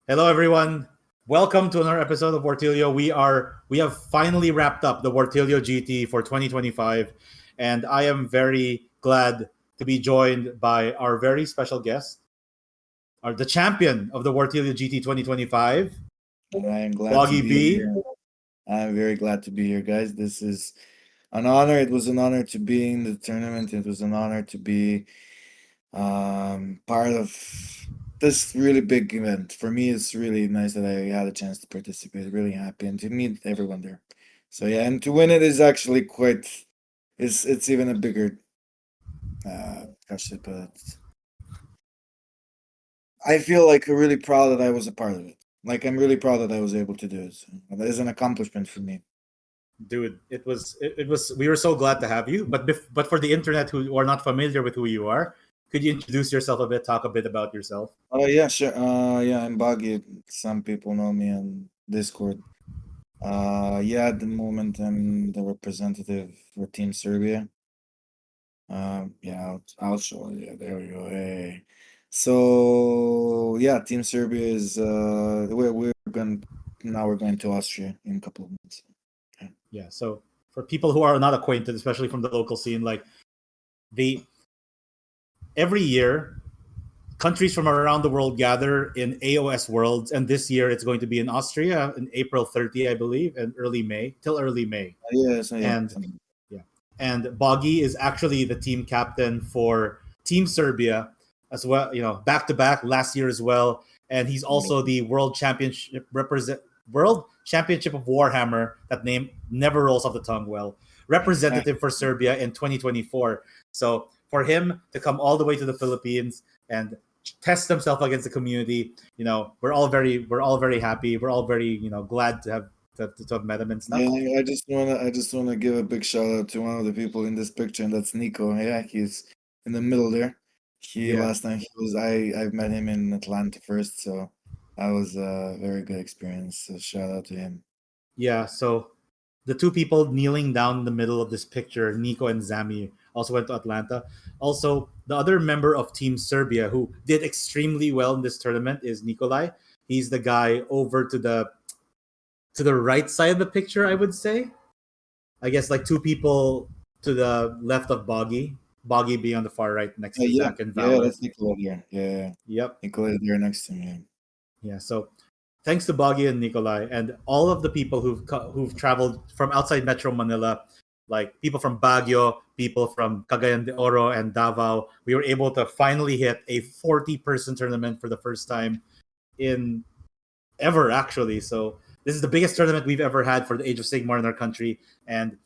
Hello, everyone. Welcome to another episode of Wartilyo. We have finally wrapped up the Wartilyo GT for 2025, and I am very glad to be joined by our very special guest, the champion of the Wartilyo GT 2025, I am glad to Boggy be B. here. I'm very glad to be here, guys. This is an honor. It was an honor to be in the tournament. It was an honor to be part of this really big event. For me, it's really nice that I had a chance to participate. Really happy and to meet everyone there. So yeah, and to win it is actually quite. It's even a bigger. Gosh, but I feel like really proud that I was a part of it. Like I'm really proud that I was able to do it. So that is an accomplishment for me. Dude, it was we were so glad to have you. But for the internet who are not familiar with who you are, could you introduce yourself a bit, talk a bit about yourself? Oh yeah, sure. Yeah, I'm Boggy. Some people know me on Discord. Yeah, at the moment I'm the representative for Team Serbia. Yeah, I'll show you. There we go. Hey. So yeah, Team Serbia is we're going now we're going to Austria in a couple of months. Yeah. Yeah. So for people who are not acquainted, especially from the local scene, like the every year countries from around the world gather in AOS Worlds, and this year it's going to be in Austria in April 30, I believe, and early May till early May. Yeah, so yeah. And yeah, and Boggy is actually the team captain for Team Serbia as well. You know, back to back last year as well, and he's also the World Championship of Warhammer. That name never rolls off the tongue well. Representative for Serbia in 2024. So for him to come all the way to the Philippines and test himself against the community, we're all very happy. We're all very glad to have met him and stuff. Yeah, I just wanna give a big shout out to one of the people in this picture, and that's Nico. Yeah, he's in the middle there. He Yeah, last time he was I've met him in Atlanta first, so that was a very good experience. So shout out to him. yeah. So the two people kneeling down in the middle of this picture, Nico and Zami, also went to Atlanta. Also, the other member of Team Serbia who did extremely well in this tournament is Nikolai. He's the guy over to the right side of the picture, I would say. I guess like two people to the left of Boggy. Boggy being on the far right next to Yeah, Zach and yeah, Valor. that's Nicola here. Yeah, Yep. Nicola is there next to me. Yeah. So thanks to Boggy and Nikolai and all of the people who've traveled from outside Metro Manila, like people from Baguio, people from Cagayan de Oro and Davao, we were able to finally hit a 40-person tournament for the first time in ever, actually. So this is the biggest tournament we've ever had for the Age of Sigmar in our country, and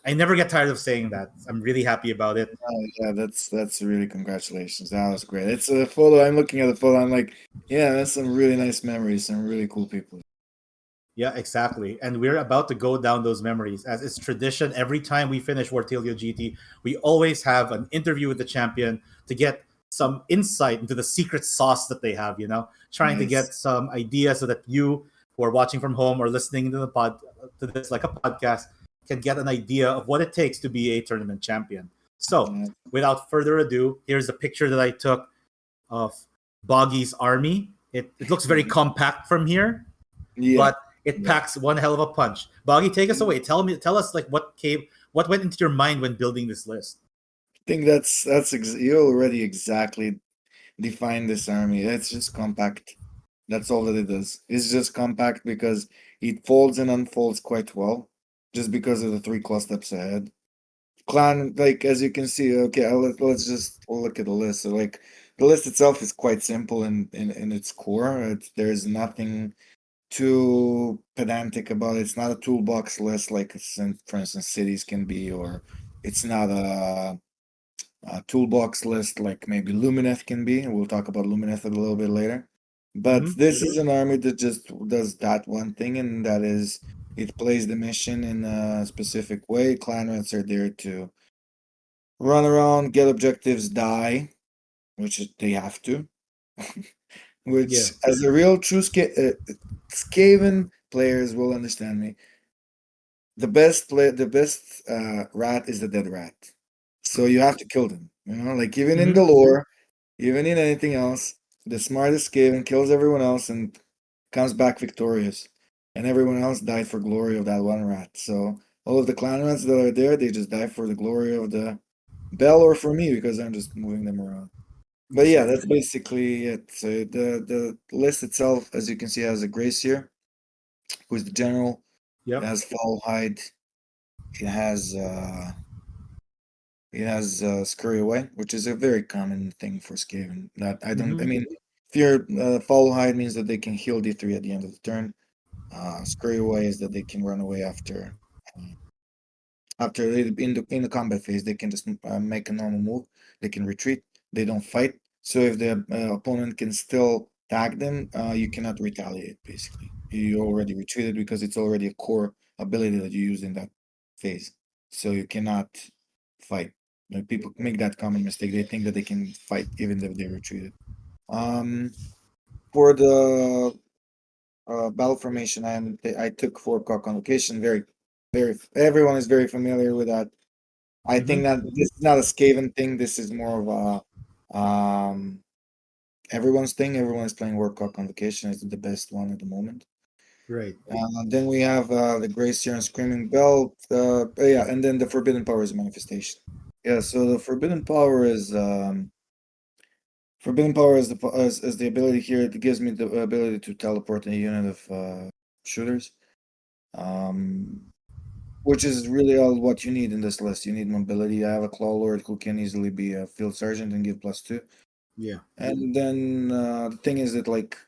I never get tired of saying that. I'm really happy about it. Yeah, that's really congratulations. That was great. It's a photo. I'm looking at the photo. I'm like, yeah, that's some really nice memories. Some really cool people. Yeah, exactly. And we're about to go down those memories. As it's tradition, every time we finish Wartilio GT, we always have an interview with the champion to get some insight into the secret sauce that they have, trying to Nice. get some ideas so that you who are watching from home or listening to this like a podcast can get an idea of what it takes to be a tournament champion. So, Yeah, without further ado, here's a picture that I took of Boggy's army. It looks very compact from here, yeah. but it Yeah. packs one hell of a punch. Boggy, take us away. Tell us like what went into your mind when building this list. I think you already exactly defined this army. It's just compact. That's all that it does. It's just compact because it folds and unfolds quite well, just because of the three claw steps ahead. Clan, like as you can see, okay, let's just look at the list. So like the list itself is quite simple in its core. There's nothing too pedantic about it. It's not a toolbox list like for instance cities can be, or it's not a toolbox list like maybe Lumineth can be. We'll talk about Lumineth a little bit later. But Mm-hmm. this is an army that just does that one thing, and that is it plays the mission in a specific way. Clan rats are there to run around, get objectives, die, which they have to. Yeah. Which, as a real true Skaven players will understand me, the best rat is the dead rat. So you have to kill them. Like even in the Mm-hmm. lore, even in anything else, the smartest Skaven kills everyone else, and comes back victorious, and everyone else died for glory of that one rat. So all of the clan rats that are there, they just die for the glory of the bell or for me because I'm just moving them around. But yeah, that's Exactly. basically it. So the list itself, as you can see, has a Gracier, who's the general. It Yep. has Foul Hide. It has Scurry Away, which is a very common thing for Skaven. That I don't. I Mm-hmm. mean, if your Foul Hide means that they can heal D3 at the end of the turn. Scurry Away is that they can run away uh, after in the combat phase. They can just make a normal move. They can retreat. They don't fight. So if the opponent can still tag them, you cannot retaliate. Basically, you already retreated because it's already a core ability that you use in that phase. So you cannot fight. Like, people make that common mistake. They think that they can fight even if they retreated. Um, for the battle formation, I took 4 cock convocation. Very. Everyone is very familiar with that. I think Mm-hmm. that this is not a Skaven thing. This is more of a everyone's thing. Everyone is playing World Cup Convocation. It's the best one at the moment. Right. Then we have the Gracier and Screaming Bell. Yeah, and then the Forbidden Power is a manifestation. Yeah, so the Forbidden Power is the ability here. It gives me the ability to teleport a unit of shooters. Um, which is really all what you need in this list. You need mobility. I have a Claw Lord who can easily be a Field Sergeant and give +2. Yeah. And then the thing is that like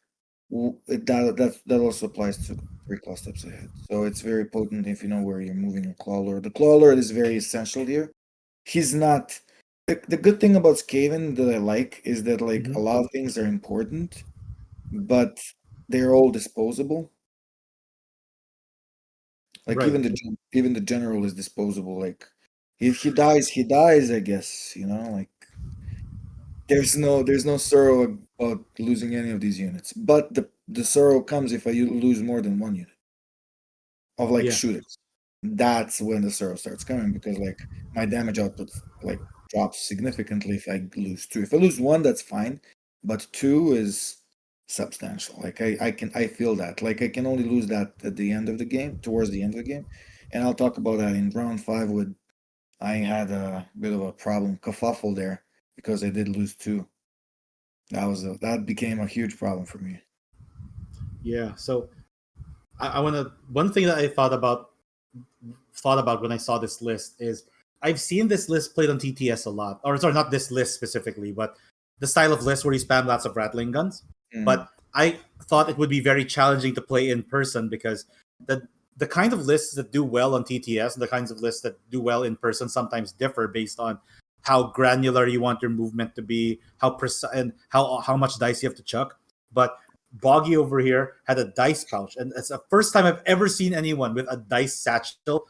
that also applies to 3 claw steps ahead. So it's very potent if you know where you're moving your Claw Lord. The Claw Lord is very essential here. He's not the good thing about Skaven that I like is that like a Mm-hmm. lot of things are important, but they're all disposable. Like Right. even the general is disposable. Like if he dies, I guess, like there's no sorrow about losing any of these units. But the sorrow comes if I lose more than one unit of like Yeah. shooters. That's when the sorrow starts coming because like my damage output like drops significantly if I lose 2. If I lose 1, that's fine, but 2 is substantial. Like I feel that. Like I can only lose that at the end of the game, towards the end of the game. And I'll talk about that in round 5 with I had a bit of a problem, kerfuffle there because I did lose 2. That became a huge problem for me. Yeah. So I want to. One thing that I thought about when I saw this list is I've seen this list played on TTS a lot, or sorry, not this list specifically, but the style of list where you spam lots of rattling guns. Mm, But I thought it would be very challenging to play in person because the kind of lists that do well on TTS and the kinds of lists that do well in person sometimes differ based on how granular you want your movement to be, how precise and how much dice you have to chuck. But Boggy over here had a dice pouch, and it's the first time I've ever seen anyone with a dice satchel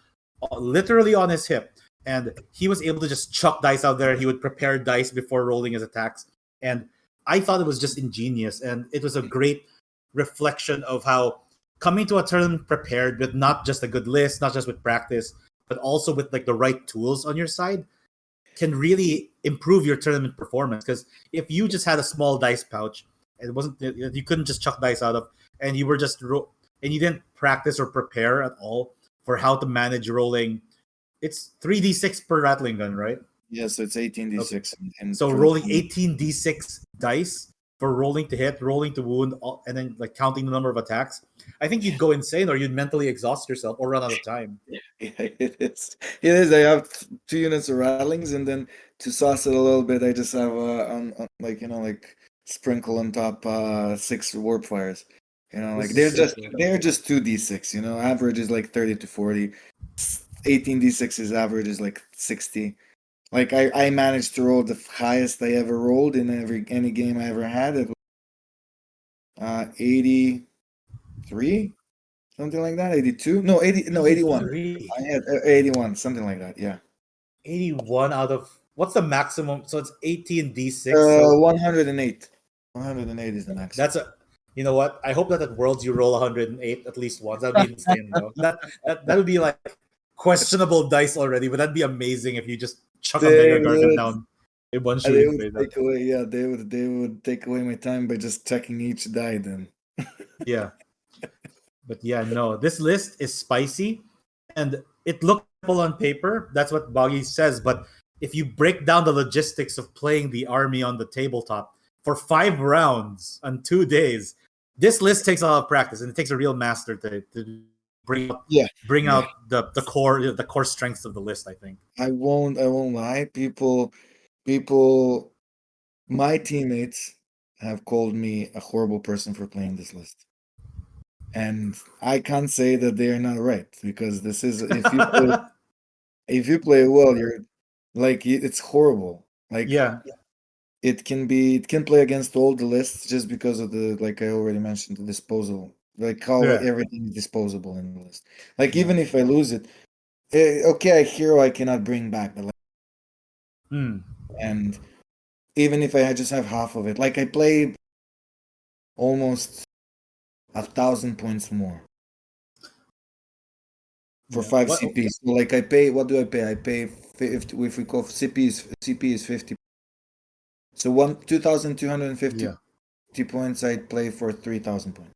literally on his hip. And he was able to just chuck dice out there. He would prepare dice before rolling his attacks. And I thought it was just ingenious. And it was a great reflection of how coming to a tournament prepared with not just a good list, not just with practice, but also with like the right tools on your side can really improve your tournament performance. Because if you just had a small dice pouch, it wasn't you couldn't just chuck dice out of, and you were and you didn't practice or prepare at all for how to manage rolling. It's 3d6 per rattling gun, right? yeah, so it's Okay. 18d6 and So for the rolling 18d6 dice for rolling to hit, rolling to wound, and then like counting the number of attacks. I think you'd go insane, or you'd mentally exhaust yourself, or run out of time. yeah, it is. It is. I have 2 units of rattlings, and then to sauce it a little bit, I just have like like sprinkle on top 6 warp fires. This Like is they're so just cool. they're just 2d6. Average is like 30 to 40. 18d6 is average is like 60. Like I managed to roll the highest I ever rolled in any game I ever had. It was 83, something like that. 82? No, 80. No, 81. 83. I had 81, something like that. Yeah. 81 out of what's the maximum? So it's 18d6. So 108. 108 is the max. that's a you know what? I hope that at Worlds you roll 108 at least once. That'd be insane though. That would be like questionable dice already, but that'd be amazing if you just chuck a They mega garden would, down in one they shooting would phase. take away. Yeah, they would take away my time by just checking each die. Then. Yeah. But yeah, no, this list is spicy and it looks simple on paper. That's what Boggy says. But if you break down the logistics of playing the army on the tabletop for 5 rounds on 2 days, this list takes a lot of practice and it takes a real master to Yeah, bring yeah. out the core strengths of the list, I think. I won't lie. People, my teammates have called me a horrible person for playing this list. And I can't say that they are not right because this is if you play well, you're like it's horrible. Like Yeah. it can play against all the lists just because of the like I already mentioned the disposal, like how Yeah. everything is disposable in the list. Like Yeah. even if I lose it, okay, a hero I cannot bring back, but like, Hmm. and even if I just have half of it, like I play almost 1,000 points more for Yeah. five What? CPs. So like I pay, what do I pay? I pay 50, if we call CP is 50. So 2,250 Yeah. points I play for 3,000 points.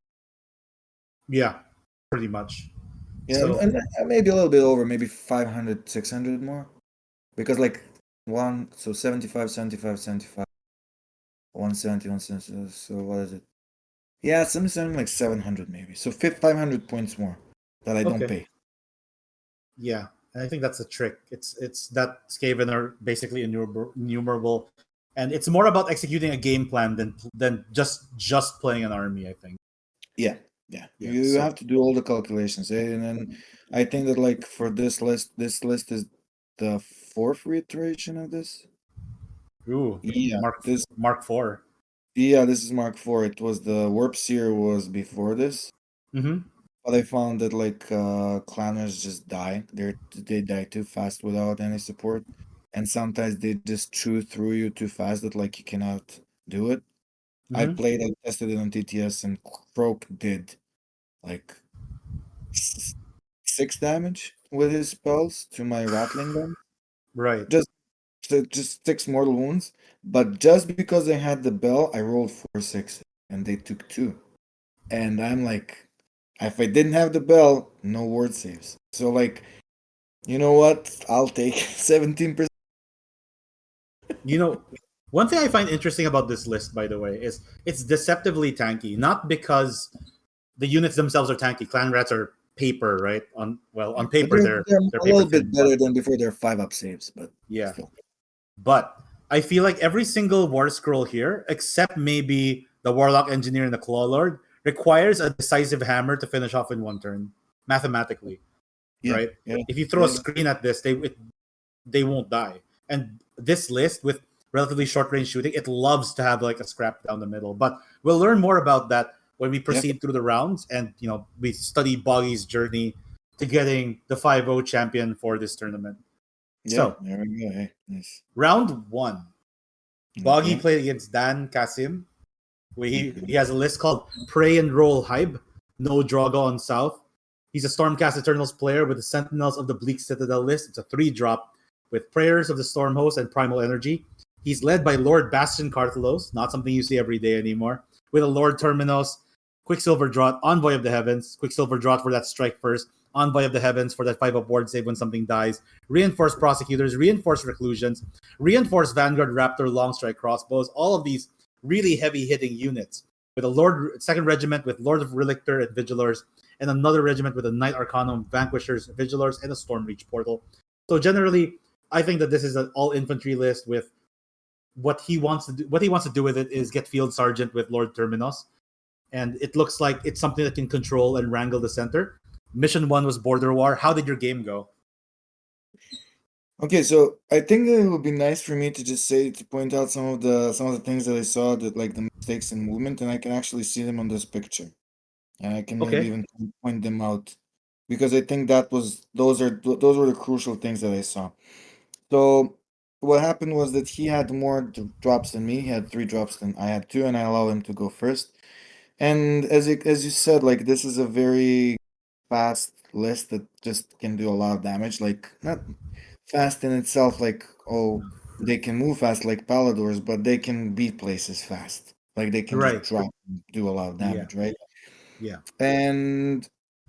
Yeah. Pretty much. Yeah, So and maybe a little bit over, maybe 500, 600 more. Because like one, so 75, 75, 75, 170, 170. So what is it? Yeah, something like 700 maybe. So 500 points more that I don't okay. pay. Yeah, and I think that's a trick. It's that Skaven are basically innumerable, and it's more about executing a game plan than just playing an army. I think. Yeah, yeah. Yeah. You So. have to do all the calculations, eh? And then I think that like for this list is the fourth reiteration of this. Ooh. Yeah, Mark 4. this is Mark 4. It was the Warp Seer was before this. Mm-hmm. But I found that like clanners just die. They die too fast without any support. And sometimes they just chew through you too fast that like you cannot do it. Mm-hmm. I tested it on TTS and Croak did like 6 damage with his spells to my rattling gun. Right. Just just 6 mortal wounds. But just because I had the bell, I rolled 4 6 and they took 2. And I'm like, if I didn't have the bell, no ward saves. So like, you know what? I'll take 17%. You know, one thing I find interesting about this list, by the way, is it's deceptively tanky. Not because the units themselves are tanky. Clan rats are paper, right? On But paper they're they're a paper little bit thin, but better than before. They're 5 up saves, but yeah. still. But I feel like every single war scroll here, except maybe the Warlock Engineer and the Claw Lord, requires a decisive hammer to finish off in one turn, mathematically, Yeah, right? yeah, If you throw a yeah. screen at this, they won't die. And this list with relatively short range shooting, it loves to have like a scrap down the middle. But we'll learn more about that when we Yeah, proceed through the rounds and we study Boggy's journey to getting the 5-0 champion for this tournament. yeah. So, There we go. Hey, nice. round 1. Boggy Okay. played against Dan Kasim. He Mhm. has a list called Pray and Roll Hybe, no Drogo on South. He's a Stormcast Eternals player with the Sentinels of the Bleak Citadel list. It's a 3-drop with Prayers of the Stormhost and Primal Energy. He's led by Lord Bastion Carthalos, not something you see every day anymore, with a Lord Terminos, Quicksilver Draught, Envoy of the Heavens, Quicksilver Draught for that strike first, Envoy of the Heavens for that 5-up ward save when something dies, Reinforced Prosecutors, Reinforced Reclusions, Reinforced Vanguard Raptor Long Strike Crossbows, all of these really heavy hitting units with a Lord Second Regiment with Lord of Relictor and Vigilors, and another regiment with a Knight Arcanum, Vanquishers, Vigilors, and a Stormreach Portal. So generally, I think that this is an all infantry list with what he wants to do. What he wants to do with it is get Field Sergeant with Lord Terminus, and it looks like it's something that can control and wrangle the center. Mission 1 was Border War. How did your game go? Okay, so I think it would be nice for me to just say to point out some of the things that I saw that like the mistakes in movement, and I can actually see them on this picture, and I can maybe Okay. even point them out because I think that was those were the crucial things that I saw. So what happened was that he had more drops than me. He had 3 drops than I had 2, and I allowed him to go first. And as you said, like this is a very fast list that just can do a lot of damage. Like not fast in itself, like oh they can move fast like Paladors, but they can beat places fast. Like they can just Right. drop and do a lot of Yeah. damage, right? Yeah. and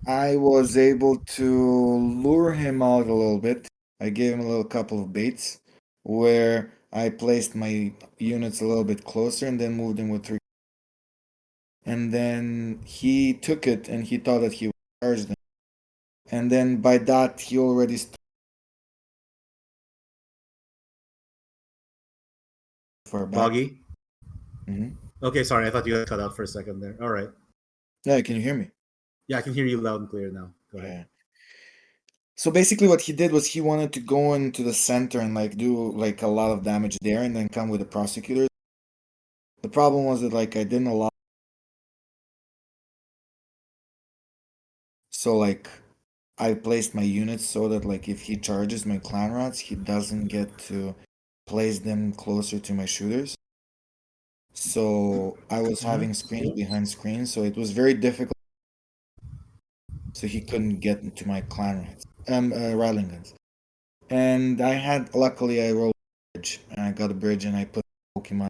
I was able to lure him out a little bit. I gave him a little couple of baits where I placed my units a little bit closer and then moved him with three. And then he took it and he thought that he would charge them. And then by that, he already started far back. Boggy. Hmm. Okay, sorry. I thought you had cut out for a second there. All right. Yeah, can you hear me? Yeah, I can hear you loud and clear now. Go ahead. Yeah. So basically, what he did was he wanted to go into the center and like do like a lot of damage there, and then come with the prosecutors. The problem was that like I didn't allow, so like I placed my units so that like if he charges my clan rats, he doesn't get to place them closer to my shooters. So I was Hmm. having screens behind screens, so it was very difficult. So he couldn't get into my clan rats, rattling guns. And I had luckily I rolled a bridge, and I got a bridge, and I put Pokemon,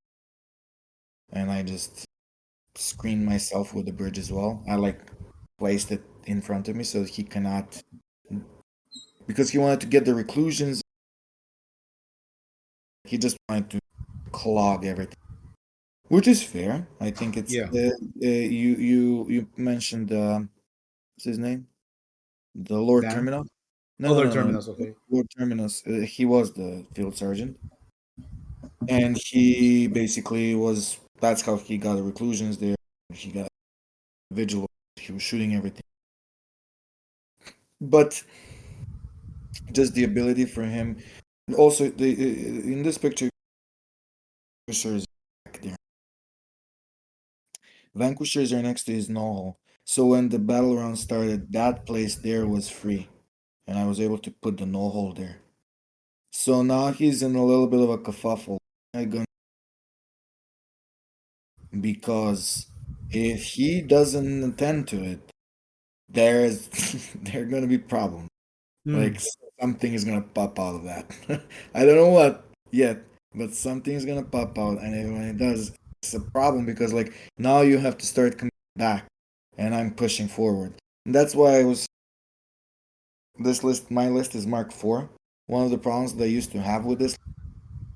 and I just screened myself with the bridge as well. I like placed it in front of me so he cannot, because he wanted to get the reclusions. He just wanted to clog everything, which is fair. I think it's Yeah. you mentioned what's his name, the Lord Dan. Terminus. No, Oh, no, Lord no, no. Terminus. Okay. Lord Terminus. He was the field sergeant, and he basically was. That's how he got the reclusions there. He got vigil. He was shooting everything, but just the ability for him. Also, the in this picture, Vanquishers back there. Vanquishers are next to his no. So when the battle round started, that place there was free, and I was able to put the no hole there. So now he's in a little bit of a kerfuffle. I gonna because if he doesn't attend to it, there's there are gonna be problems. Like Hmm. something is gonna pop out of that. I don't know what yet, but something is gonna pop out, and when it does, it's a problem because like now you have to start coming back, and I'm pushing forward. And that's why I was this list. My list is Mark IV. One of the problems that I used to have with this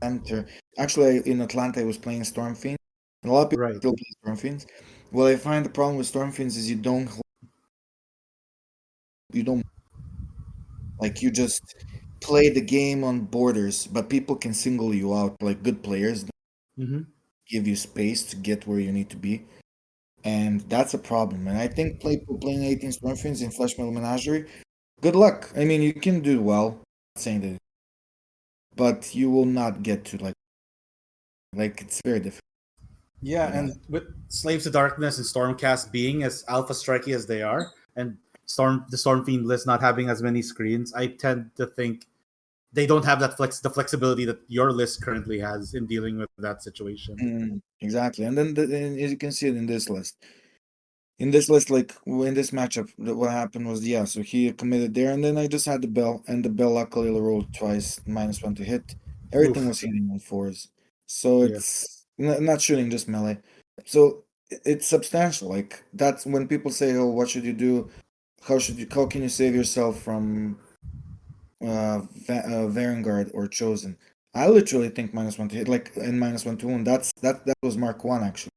center, actually in Atlanta, I was playing Stormfiend, and a lot of people Right. still play Stormfiends. Well, I find the problem with Stormfiends is you don't like you just play the game on borders, but people can single you out. Like good players Hmm. give you space to get where you need to be, and that's a problem. And I think people playing 18 Stormfiends in Flesh Metal Menagerie, good luck. I mean, you can do well, not saying that, but you will not get to like it's very difficult. Yeah, You know. and with Slaves to Darkness and Stormcast being as alpha striky as they are, and the Storm Fiend list not having as many screens, I tend to think they don't have the flexibility that your list currently has in dealing with that situation. Exactly, and then and as you can see it in this list. In this list, like in this matchup, what happened was yeah. So he committed there, and then I just had the bell, and the bell luckily rolled twice, -1 to hit. Everything Oof. was hitting on fours, so Yeah. it's not shooting, just melee. So it's substantial. Like that's when people say, "Oh, what should you do? How can you save yourself from Vanguard or Chosen?" I literally think -1 to hit, like in -1 to wound. That was Mark One actually.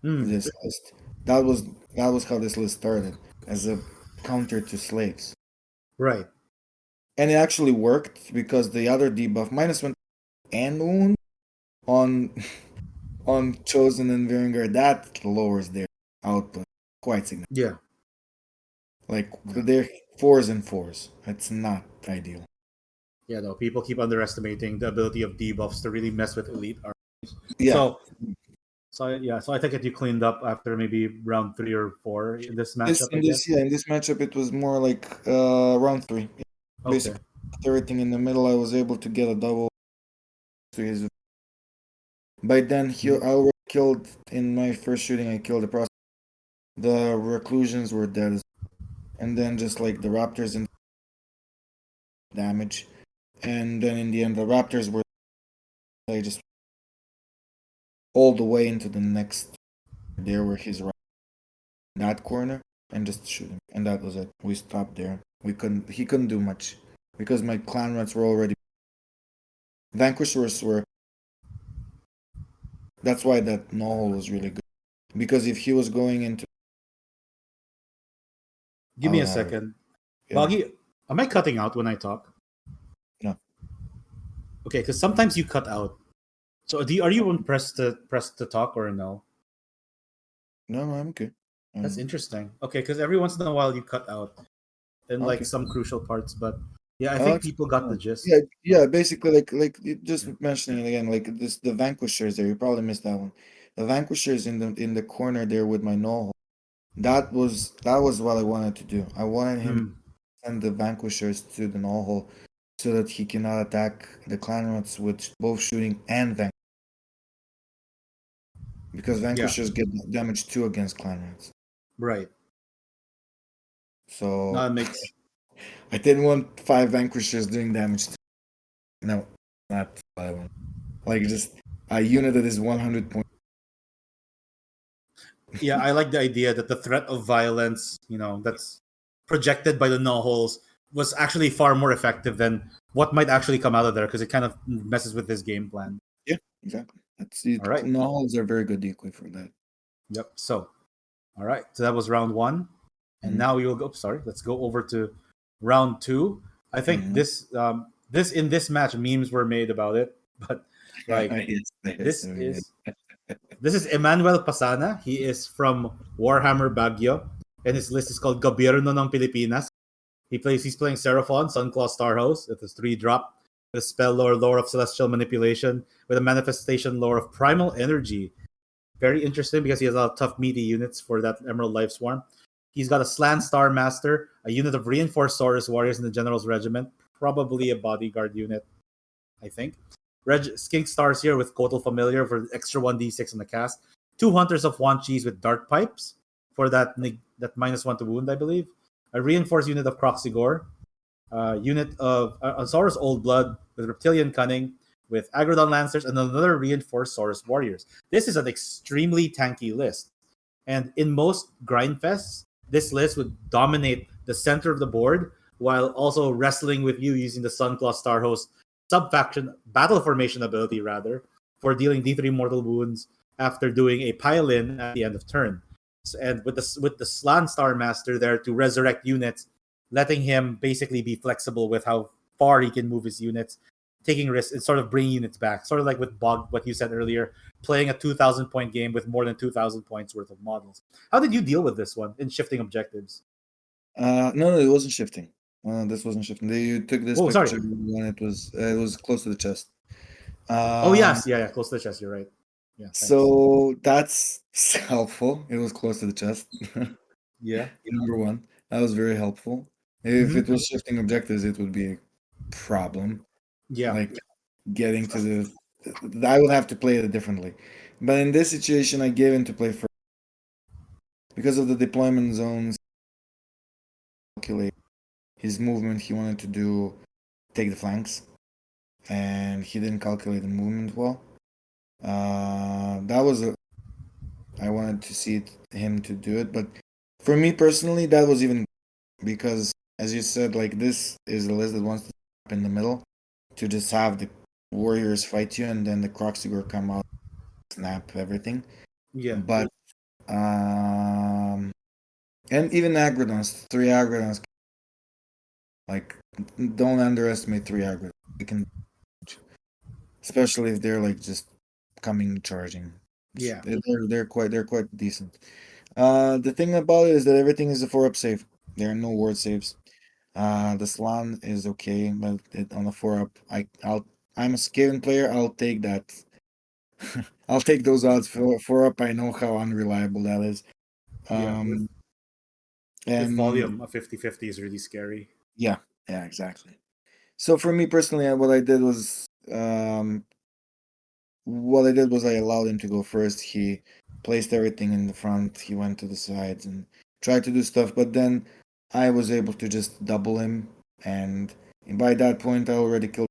Hmm. This list. That was how this list started as a counter to slaves, Right. and it actually worked because the other debuff -1 and wound on on chosen and Vanguard that lowers their output quite significantly. Yeah. Like Yeah. they're fours and fours. It's not ideal. Yeah. No, people keep underestimating the ability of debuffs to really mess with elite armies. Yeah. So, so I think that you cleaned up after maybe round 3 or 4 in this matchup, I guess. In this matchup it was more like round three. Okay. Basically everything in the middle I was able to get a double to his. By then, he I Mhm. already killed in my first shooting. I killed the prospect. The reclusions were dead, and then just like the raptors and damage, and then in the end, the raptors were I just all the way into the next. There were his that corner and just shoot him. And that was it. We stopped there. He couldn't do much because my clan rats were already vanquishers were. That's why that null was really good. Because if he was going into, Give I me would a have it. second. Yeah, Boggy, am I cutting out when I talk? no, Okay, because sometimes you cut out. So are you on press to talk or no? no, I'm okay. That's interesting. Okay, because every once in a while you cut out in like Okay. some crucial parts, but yeah, I Oh, think that's people got the fine. gist. Yeah, yeah. Basically, like just mentioning it again, like this, the vanquishers there. You probably missed that one. The vanquishers in the corner there with my null. That was what I wanted to do. I wanted him to Hmm. send the vanquishers to the null hole so that he cannot attack the clan rats with both shooting and vanquish because Yeah, vanquishers get damage too against clan rats. right. No, So it makes I didn't want five vanquishers doing damage. No, not what I want. Like just a unit that is 100 points. yeah, I like the idea that the threat of violence, that's projected by the null holes was actually far more effective than what might actually come out of there because it kind of messes with his game plan. Yeah, exactly. That's it. All right. Nulls are very good decoy for that. Yep. So, all right. So that was round one. And Mm-hmm. now we will go. Sorry, let's go over to round two. I think Mm-hmm. this in this match memes were made about it, but like Yes, yes, this yeah. is this is Emmanuel Pasana. He is from Warhammer Baguio, and his list is called Gobierno ng Pilipinas. He's playing Seraphon, Sunclaw Starhost. It's a 3-drop with a spell lore of celestial manipulation with a manifestation lore of primal energy. Very interesting because he has a lot of tough meaty units for that Emerald Life Swarm. He's got a Slan Star Master, a unit of reinforced Saurus warriors in the General's Regiment, probably a bodyguard unit, I think. Skink Stars here with Kotal Familiar for extra 1d6 on the cast. Two Hunters of Wan Cheese with Dark Pipes for that -1 to wound, I believe. A reinforced unit of Croxigore, unit of Saurus Old Blood with Reptilian Cunning, with Agrodon Lancers, and another reinforced Saurus Warriors. This is an extremely tanky list. And in most grind fests, this list would dominate the center of the board while also wrestling with you using the Sunclaw Starhost sub-faction battle formation ability, rather, for dealing D3 mortal wounds after doing a pile-in at the end of turn. And with the Slan Star Master there to resurrect units, letting him basically be flexible with how far he can move his units, taking risks and sort of bringing units back. Sort of like with Bog, what you said earlier, playing a 2,000 point game with more than 2,000 points worth of models. How did you deal with this one in shifting objectives? No, no, it wasn't shifting. This wasn't shifting. You took this Oh, sorry. picture when it was close to the chest. Oh, Um, yes. Yeah, close to the chest. You're right. Yeah, thanks. so that's helpful. It was close to the chest. Yeah. Number one, that was very helpful. If it Hmm. was shifting objectives, it would be a problem. Yeah. Like getting to I would have to play it differently. But in this situation, I gave him to play first because of the deployment zones. Calculate his movement. He wanted to take the flanks, and he didn't calculate the movement well. That was I wanted to see him to do it, but for me personally, that was even because, as you said, like this is a list that wants to stop in the middle to just have the warriors fight you, and then the Croxigor come out, snap everything. Yeah. But and even Agrodons, three Agrodons, like don't underestimate three Agrodons. They can, especially if they're like just coming charging. Yeah. They're quite decent. The thing about it is that everything is a 4-up save. There are no ward saves. The Slan is okay, but on the 4-up, I'm a Skaven player. I'll take that. I'll take those odds for 4-up. I know how unreliable that is. Yeah. Um, With and volume, a 50-50 is really scary. yeah, yeah, exactly. So for me personally, what I did was I allowed him to go first. He placed everything in the front. He went to the sides and tried to do stuff, but then I was able to just double him, and by that point, I already killed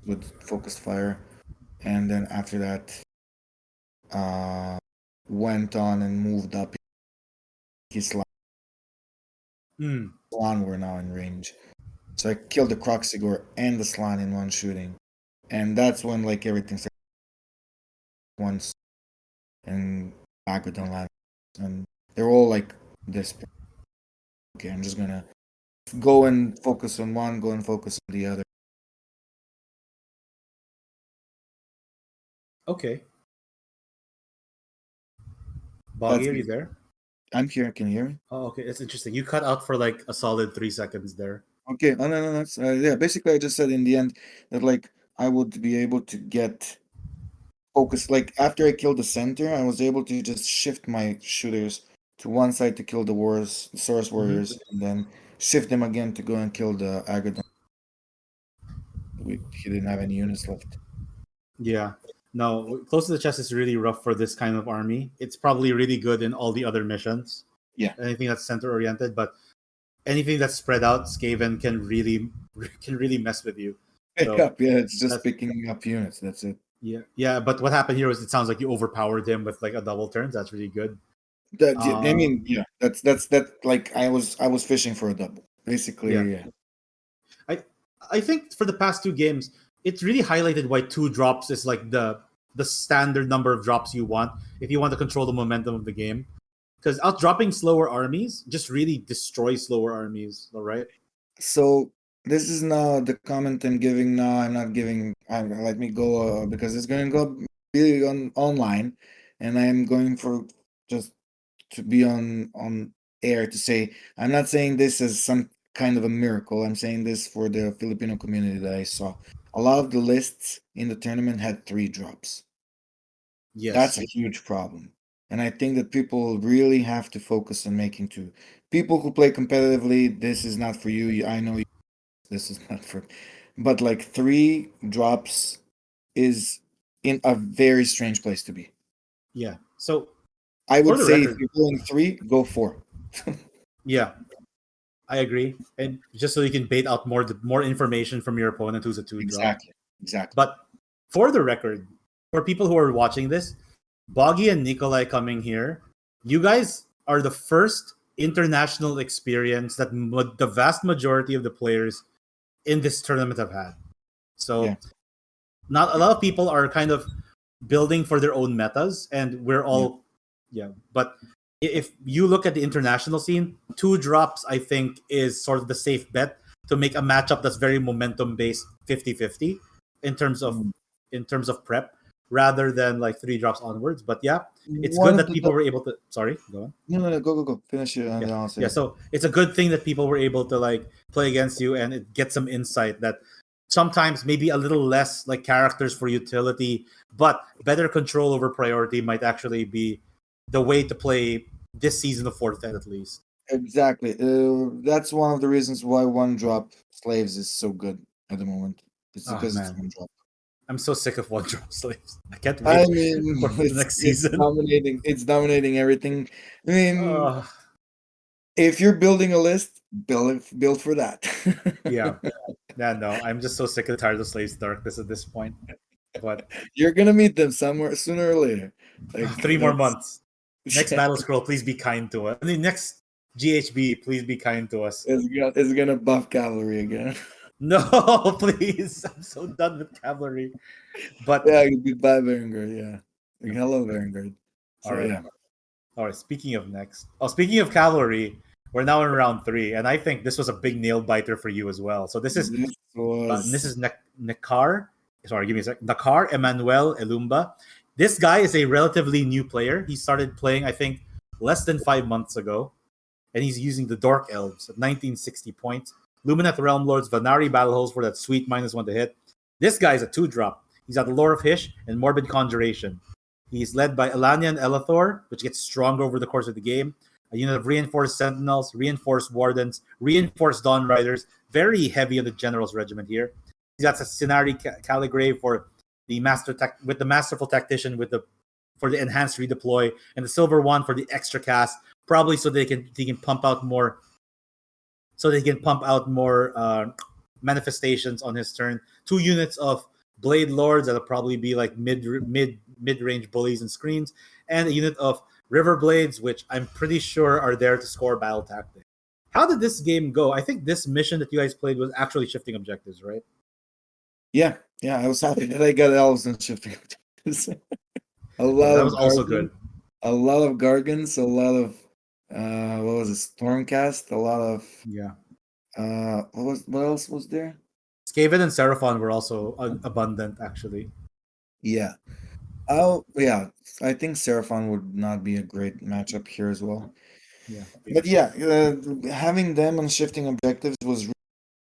with focused fire. And then after that, uh, went on and moved up. his Hmm. Slan were now in range. So I killed the Croxigor and the Slan in one shooting. And that's when like everything started once and Agadon land. And they're all like this. Okay, I'm just gonna go and focus on one, go and focus on the other. Okay. That's Boggy, are you there? I'm here. Can you hear me? Oh, okay. It's interesting. You cut out for like a solid 3 seconds there. Okay. Oh no, no, that's yeah. Basically, I just said in the end that like I would be able to get focus. Like after I killed the center, I was able to just shift my shooters to one side to kill the Source Hmm. Warriors, and then shift them again to go and kill the Agadon. He didn't have any units left. Yeah. No, close to the chest is really rough for this kind of army. It's probably really good in all the other missions. Yeah. Anything that's center oriented, but anything that's spread out, Skaven can really mess with you. Pick So up. Yeah, it's just that's picking up units. That's it. yeah, yeah. But what happened here was it sounds like you overpowered him with like a double turns. That's really good. That yeah, I Uh, mean, yeah, that's that. Like I was fishing for a double. yeah. Basically, yeah. I I think for the past two games, it's really highlighted why two drops is like the standard number of drops you want if you want to control the momentum of the game. Because outdropping slower armies just really destroys slower armies, all right? So this is now the comment I'm giving. Now I'm not giving. Let me go because it's going to go be on online, and I'm going for just to be on air to say I'm not saying this as some kind of a miracle. I'm saying this for the Filipino community that I saw. A lot of the lists in the tournament had 3 drops. That's Yes. a huge problem. And I think that people really have to focus on making 2. People who play competitively, this is not for you. I know this is not for, but like 3 drops is in a very strange place to be. Yeah. So I for would the say if record, you're going 3, go 4. yeah, I agree. And just so you can bait out more information from your opponent who's a two drop. Exactly. Exactly. But for the record, for people who are watching this, Boggy and Nikolai coming here, you guys are the first international experience that the vast majority of the players in this tournament have had. Yeah. So not a lot of people are kind of building for their own metas, and we're Yeah. all yeah. But if you look at the international scene, two drops I think is sort of the safe bet to make a matchup that's very momentum based 50-50 in terms of Mm. prep rather than like three drops onwards. But yeah, it's One good of that the people were able to sorry, go on. no, no, no, go, go, go. Finish it, and Yeah. then I'll Yeah, say. so it's a good thing that people were able to like play against you and it gets some insight that sometimes maybe a little less like characters for utility, but better control over priority might actually be the way to play this season of fourth ed at least. Exactly. That's one of the reasons why 1 drop slaves is so good at the moment. It's Oh because it's man, 1 drop. I'm so sick of one drop slaves. I can't I wait mean, for the next it's season. dominating. It's dominating everything. I mean, Uh, if you're building a list, build for that. yeah, yeah, no, I'm just so sick and tired of slaves darkness at this point. But You're gonna meet them somewhere sooner or later. Like 3 more that's months. Next battle scroll, please be kind to us. I mean, next GHB, please be kind to us. it's gonna buff cavalry again. No, please. I'm so done with cavalry. But Yeah, goodbye Vanguard. Yeah, like, hello Vanguard. all So right, yeah, all right. Speaking of next, speaking of cavalry, we're now in round three, and I think this was a big nail biter for you as well. So this this was is Nekar. Sorry, give me a sec. Nakar Emmanuel Elumba. This guy is a relatively new player. He started playing, I think, less than 5 months ago, and he's using the Dork Elves at 1960 points. Lumineth Realm Lords, Vanari Battleholes for that sweet -1 to hit. This guy's a 2 drop. He's got the Lore of Hish and Morbid Conjuration. He's led by Elania and Elathor, which gets stronger over the course of the game. A unit of reinforced Sentinels, reinforced Wardens, reinforced Dawn Riders. Very heavy on the General's regiment here. He's got a Scenari Caligrave for the with the Masterful Tactician with the for the enhanced redeploy, and the Silver One for the extra cast, probably so they can pump out more manifestations on his turn. 2 units of Blade Lords that'll probably be like mid range bullies and screens, and a unit of River Blades, which I'm pretty sure are there to score battle tactics. How did this game go? I think this mission that you guys played was actually shifting objectives, right? Yeah, yeah, I was happy that I got elves and shifting objectives. A Yeah, lot that of was also gargons, good. a lot of gargons, a lot of what was it, stormcast, a lot of Yeah. what else was there? Skaven and Seraphon were also abundant, actually. Yeah. Oh, yeah. I think Seraphon would not be a great matchup here as well. Yeah. But yeah, having them on shifting objectives was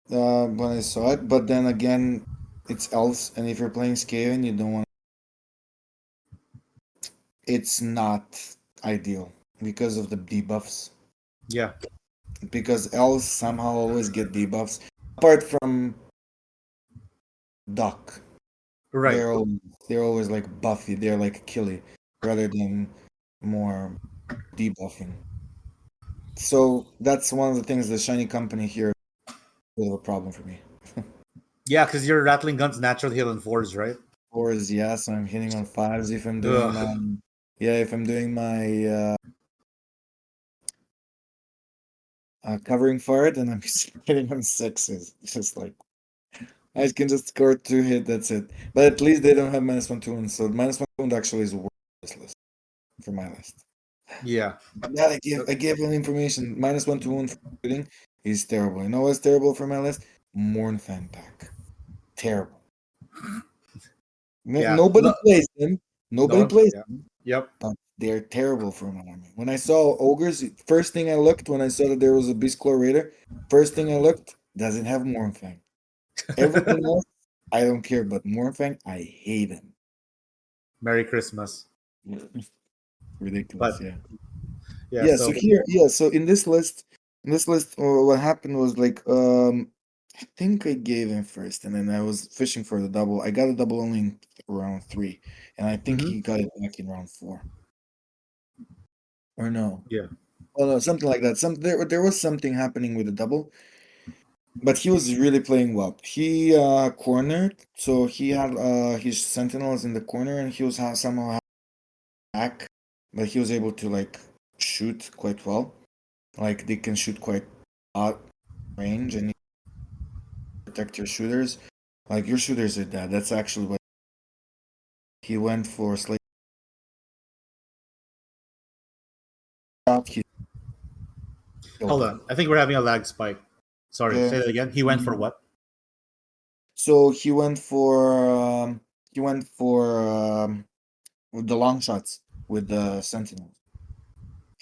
when I saw it. But then again, it's elves, and if you're playing Skaven, you don't want. It's not ideal because of the debuffs. Yeah. Because elves somehow always get debuffs. Apart from Duck, Right. they're always like buffy. They're like killy rather than more debuffing. So that's one of the things the shiny company here is a bit of a problem for me. Yeah, because your rattling guns naturally heal in fours, right? Fours, yes, I'm hitting on fives if I'm doing Ugh. my if I'm doing my covering for it, and I'm just hitting on sixes. It's just like I can just score 2 hit, that's it. But at least they don't have -1 2, so -1 wound actually is worth this list for my list. Yeah. Yeah, I gave them information. -1 2 for shooting is terrible. You know what's terrible for my list? Mournfang pack. Terrible. Yeah. Nobody plays them. No Nobody one. plays Yeah. them, Yep. but they're terrible for my army. When I saw ogres, first thing I looked when I saw that there was a Beastclaw Raider, first thing I looked doesn't have Mournfang. Everything else, I don't care, but Mournfang, I hate him. Merry Christmas. Ridiculous, But yeah. yeah. Yeah, so So. here, so in this list, what happened was like, I think I gave him first, and then I was fishing for the double. I got a double only in round 3, and I think Mhm. he got it back in round 4, or no? Yeah. Oh no, something like that. There was something happening with the double, but he was really playing well. He cornered, so he had his sentinels in the corner, and he was somehow back, but he was able to like shoot quite well. Like they can shoot quite out range and protect your shooters. Like your shooters are dead. That's actually what he went for. Slate shot. He killed Hold them. on. I think we're having a lag spike. Sorry. Yeah. Say that again. He went for what? So he went for with the long shots with the sentinels,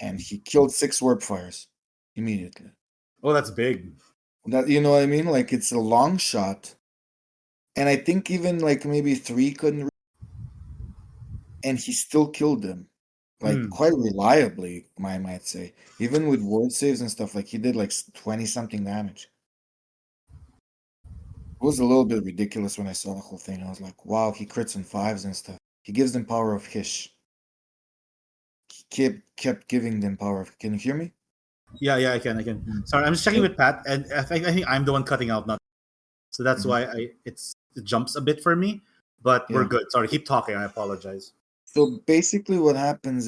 and he killed 6 warp fires immediately. Oh, that's big. That, you know what I mean? Like it's a long shot, and I think even like maybe 3 couldn't, and he still killed them, like Hmm. quite reliably, I might say. Even with ward saves and stuff, like he did like 20 something damage. It was a little bit ridiculous when I saw the whole thing. I was like, wow, he crits on fives and stuff. He gives them power of Hish. He kept giving them power of. Can you hear me? Yeah. Yeah. I can. I can. Mm. Sorry. I'm just checking So, with Pat, and I think I'm the one cutting out. Not. So that's mhm, why it jumps a bit for me. But we're yeah. good. Sorry. Keep talking. I apologize. So basically, what happened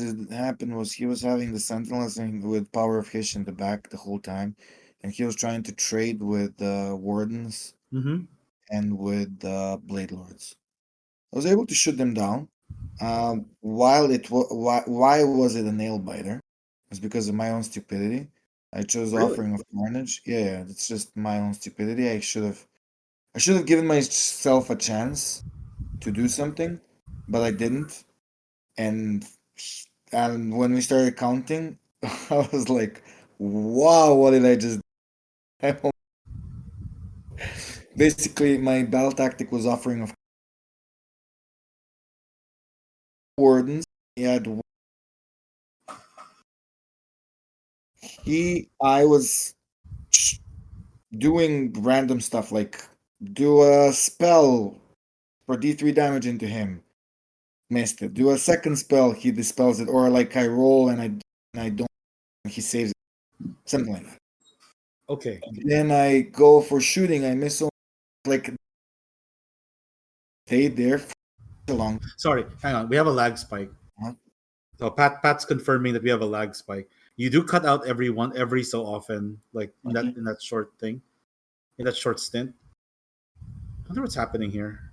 was he was having the sentinels with power of Hish in the back the whole time, and he was trying to trade with wardens Mm-hmm. and with blade lords. I was able to shoot them down. While why was it a nail biter? It's because of my own stupidity. I chose Really? offering of carnage. Yeah, it's just my own stupidity. I should have given myself a chance to do something, but I didn't. And and when we started counting, I was like, "Wow, what did I just?" do?" Basically, my battle tactic was offering of wardens. He had I was doing random stuff like do a spell for D3 damage into him. Missed it. Do a second spell, he dispels it, or like I roll and I don't, he saves it. Something like that. Okay. Then I go for shooting, I miss, like stay there for long. Sorry. Hang on. We have a lag spike. Huh? So Pat's confirming that we have a lag spike. You do cut out every so often, like Mhm. in that short thing, in that short stint. I wonder what's happening here.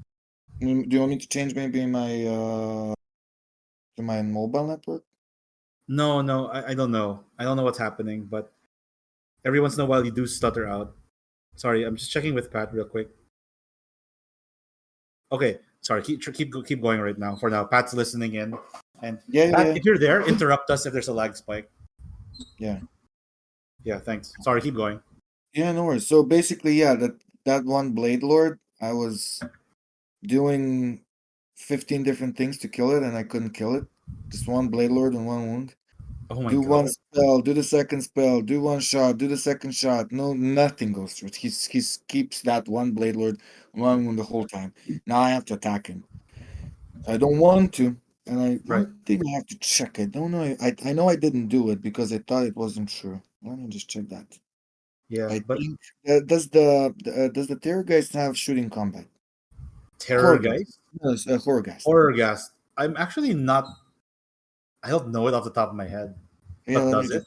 Do you want me to change maybe my to my mobile network? No, no, I don't know. I don't know what's happening, but every once in a while you do stutter out. Sorry, I'm just checking with Pat real quick. Okay, sorry. Keep going right now. For now, Pat's listening in, and Yeah, yeah, Pat, yeah. if you're there, interrupt us if there's a lag spike. Yeah. Yeah, thanks. Sorry, keep going. Yeah, no worries. So basically, yeah, that one Blade Lord, I was doing 15 different things to kill it, and I couldn't kill it. Just one Blade Lord and one wound. Oh my Do one god. spell, do the second spell, do one shot, do the second shot. No, nothing goes through. He keeps that one Blade Lord one wound the whole time. Now I have to attack him. I don't want to, and I Right. one thing I have to check. I don't know. I know I didn't do it because I thought it wasn't true. Let me just check that. Yeah, I but think does the terrorgeist have shooting combat? terror Horrorgeist. guys, No, it's Horrorgeist. horror gas. I'm actually not. I don't know it off the top of my head, Yeah, but does it?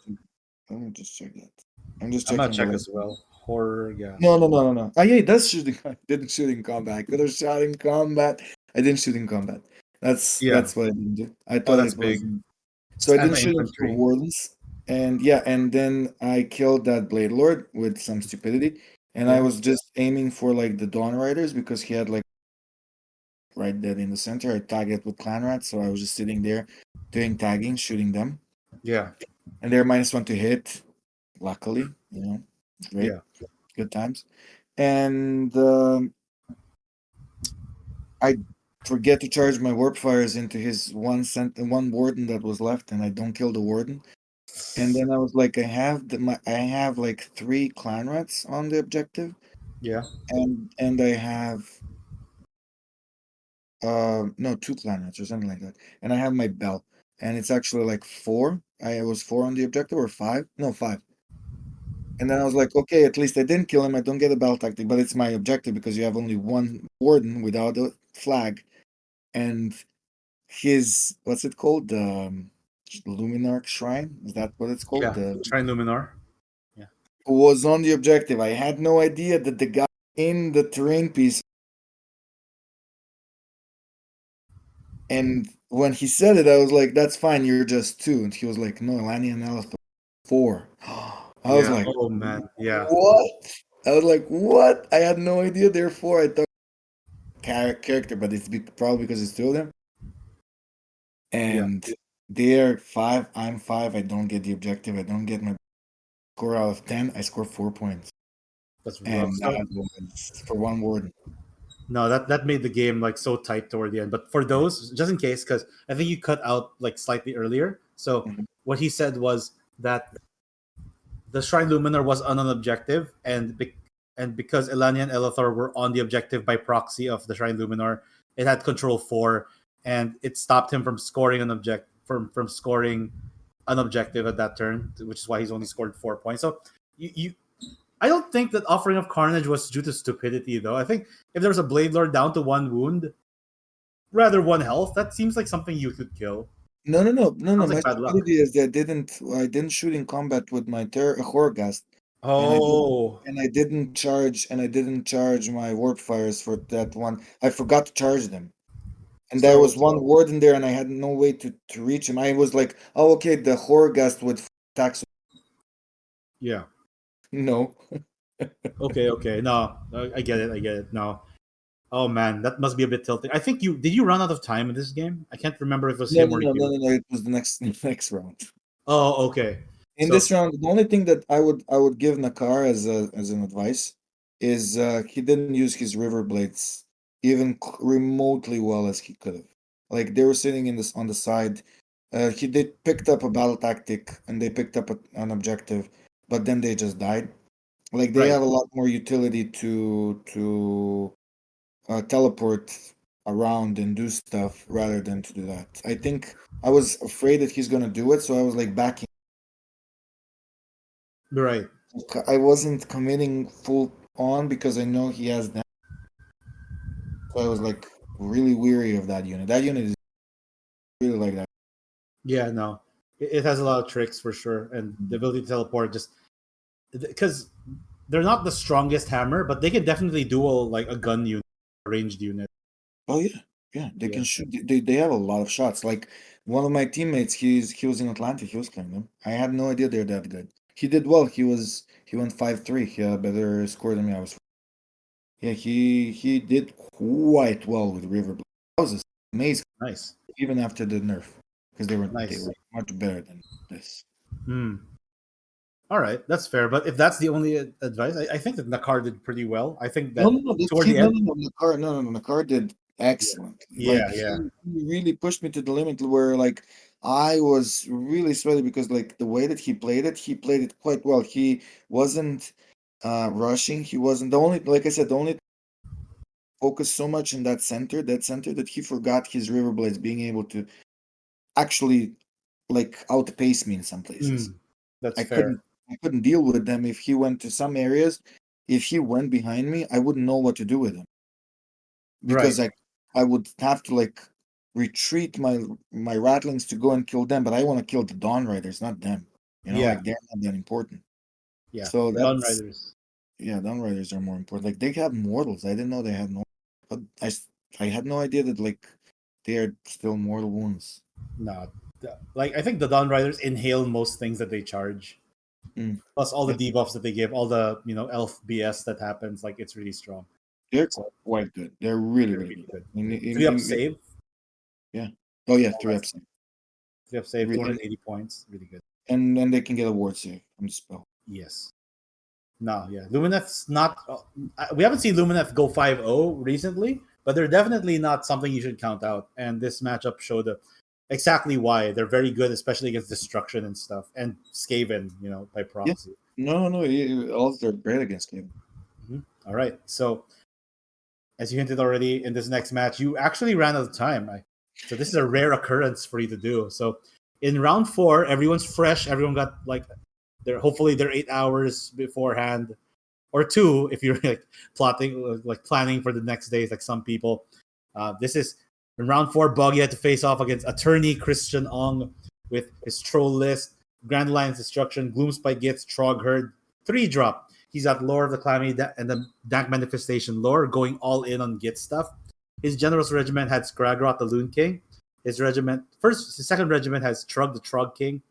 let me just check that. I'm just I'm gonna checking the check link. as well. Horror No, gas. no, no, no, no. Ah, yeah, it does shooting. I didn't shoot in combat. I could have shot in combat. I didn't shoot in combat. Yeah. That's what I didn't do. I Oh, thought that's it was. big. So I didn't Anti shoot into infantry. wardens. And yeah, and then I killed that Blade Lord with some stupidity. And I Yeah. was just aiming for like the Dawn Riders because he had like right there in the center. I tagged it with Clan Rats, so I was just sitting there doing tagging, shooting them. Yeah. And they're -1 to hit. Luckily, great, Yeah. good times. And I forget to charge my warp fires into his one warden that was left, and I don't kill the warden. And then I was like, I have like 3 clan rats on the objective, Yeah. and I have no 2 clan rats or something like that, and I have my bell, and it's actually like 4. I was 4 on the objective or 5, no 5. And then I was like, okay, at least I didn't kill him. I don't get a bell tactic, but it's my objective because you have only one warden without a flag, and his what's it called? The Luminarch Shrine? Is that what it's called? Yeah. The Shrine Luminar. Yeah. was on the objective. I had no idea that the guy in the terrain piece. And when he said it, I was like, "That's fine. You're just 2." And he was like, "No, Lani and Elith 4." I was Yeah. like, Oh man. Yeah. "What?" I was like, "What?" I had no idea. Therefore, I thought character, but probably because it's 2 of them. Yeah. And they're 5. I'm 5. I don't get the objective. I don't get my score out of 10. I score 4 points. That's rough. And So that was for one warden. no, that made the game like so tight toward the end. But for those, just in case, because I think you cut out like slightly earlier. So Mhm. what he said was that the Shrine Luminar was on an objective, and because Elania and Elithor were on the objective by proxy of the Shrine Luminar, it had control 4, and it stopped him from scoring from scoring an objective at that turn, which is why he's only scored 4 points. So you I don't think that Offering of Carnage was due to stupidity, though. I think if there was a Blade Lord down to 1 wound, rather 1 health, that seems like something you could kill. No, no, no, no, no. Sounds My like bad luck. stupidity is that I didn't shoot in combat with my Horgast, and Oh, I didn't charge my warp fires for that one. I forgot to charge them, and there so was one ward in there, and I had no way to reach him. I was like, oh, okay, the Horgast would attack. yeah. No, Okay, okay. No, I get it. I get it. No. Oh man, that must be a bit tilting. I think you did you run out of time in this game? I can't remember if it was no, him no, or no, no, you. no, no. It was the next next round. Oh, okay. In So this round, the only thing that I would give Nakar as an advice is he didn't use his river blades even remotely well as he could have. Like they were sitting in this on the side. They picked up a battle tactic and they picked up an objective, but then they just died. Like they right. have a lot more utility to teleport around and do stuff rather than to do that. I think I was afraid that he's gonna do it, so I was like backing. Right. I wasn't committing full on because I know he has that. So I was like really weary of that unit. That unit is really like that. Yeah, no, it has a lot of tricks for sure, and the ability to teleport just because they're not the strongest hammer, but they can definitely duel like a gun unit, a ranged unit. Oh yeah, yeah. They Yeah. can shoot. They have a lot of shots. Like one of my teammates, he was in Atlanta. He was playing them. I had no idea they're that good. He did well. He went 5-3. He had a better score than me. I was Yeah, he did quite well with River Blade. That was amazing, Nice, even after the nerf, because they nice. were much better than this. Hmm. All right, that's fair. But if that's the only advice, I think that Nakar did pretty well. I think No, that no, no, this toward kid, the no, end, no, no, Nakar, no, no, no, Nakar did yeah, excellent. yeah, Like yeah, he really pushed me to the limit where like I was really sweaty because like the way that he played it quite well. He wasn't rushing. He wasn't the only, like I said, the only focus so much in that center that he forgot his river blades being able to actually like outpace me in some places. mm, that's I fair. couldn't I couldn't deal with them if he went to some areas. If he went behind me, I wouldn't know what to do with him Right. because I would have to like retreat my rattlings to go and kill them, but I want to kill the Dawn Riders, not them. You know, Yeah, like they're not that important. yeah. So Dawn that's Riders. yeah, Dawn Riders are more important. Like they have mortals. I didn't know they had no. But I had no idea that like they are still mortal wounds. No, like I think the Dawn Riders inhale most things that they charge. Mm. Plus all the Yeah, debuffs that they give, all the elf BS that happens. Like it's really strong. they're So quite good. They're really, they're really really good. good. 3 up save, Yeah. Oh yeah, all three that ups. stuff. 3 up save, And 280 points. Really good. and they can get a ward save from the spell. Yes. No, yeah. Lumineth's not. We haven't seen Lumineth go 5-0 recently, but they're definitely not something you should count out. And this matchup showed exactly why they're very good, especially against destruction and stuff, and Skaven, by Yeah. proxy. No, no, all they're great against him. All right. So, as you hinted already, in this next match, you actually ran out of time. So this is a rare occurrence for you to do. So, in round 4, everyone's fresh. Everyone got like hopefully they're 8 hours beforehand, or 2 if you're like plotting, like planning for the next days, like some people. This is in round 4. Boggy had to face off against attorney Christian Ong with his troll list, Grand Alliance Destruction, Gloomspite Gits, Trog Herd, 3-drop. He's got Lore of the Calamity and the Dank Manifestation lore, going all in on Git stuff. His General's regiment had Skragrot the Loon King. His second regiment has Trug the Trog King,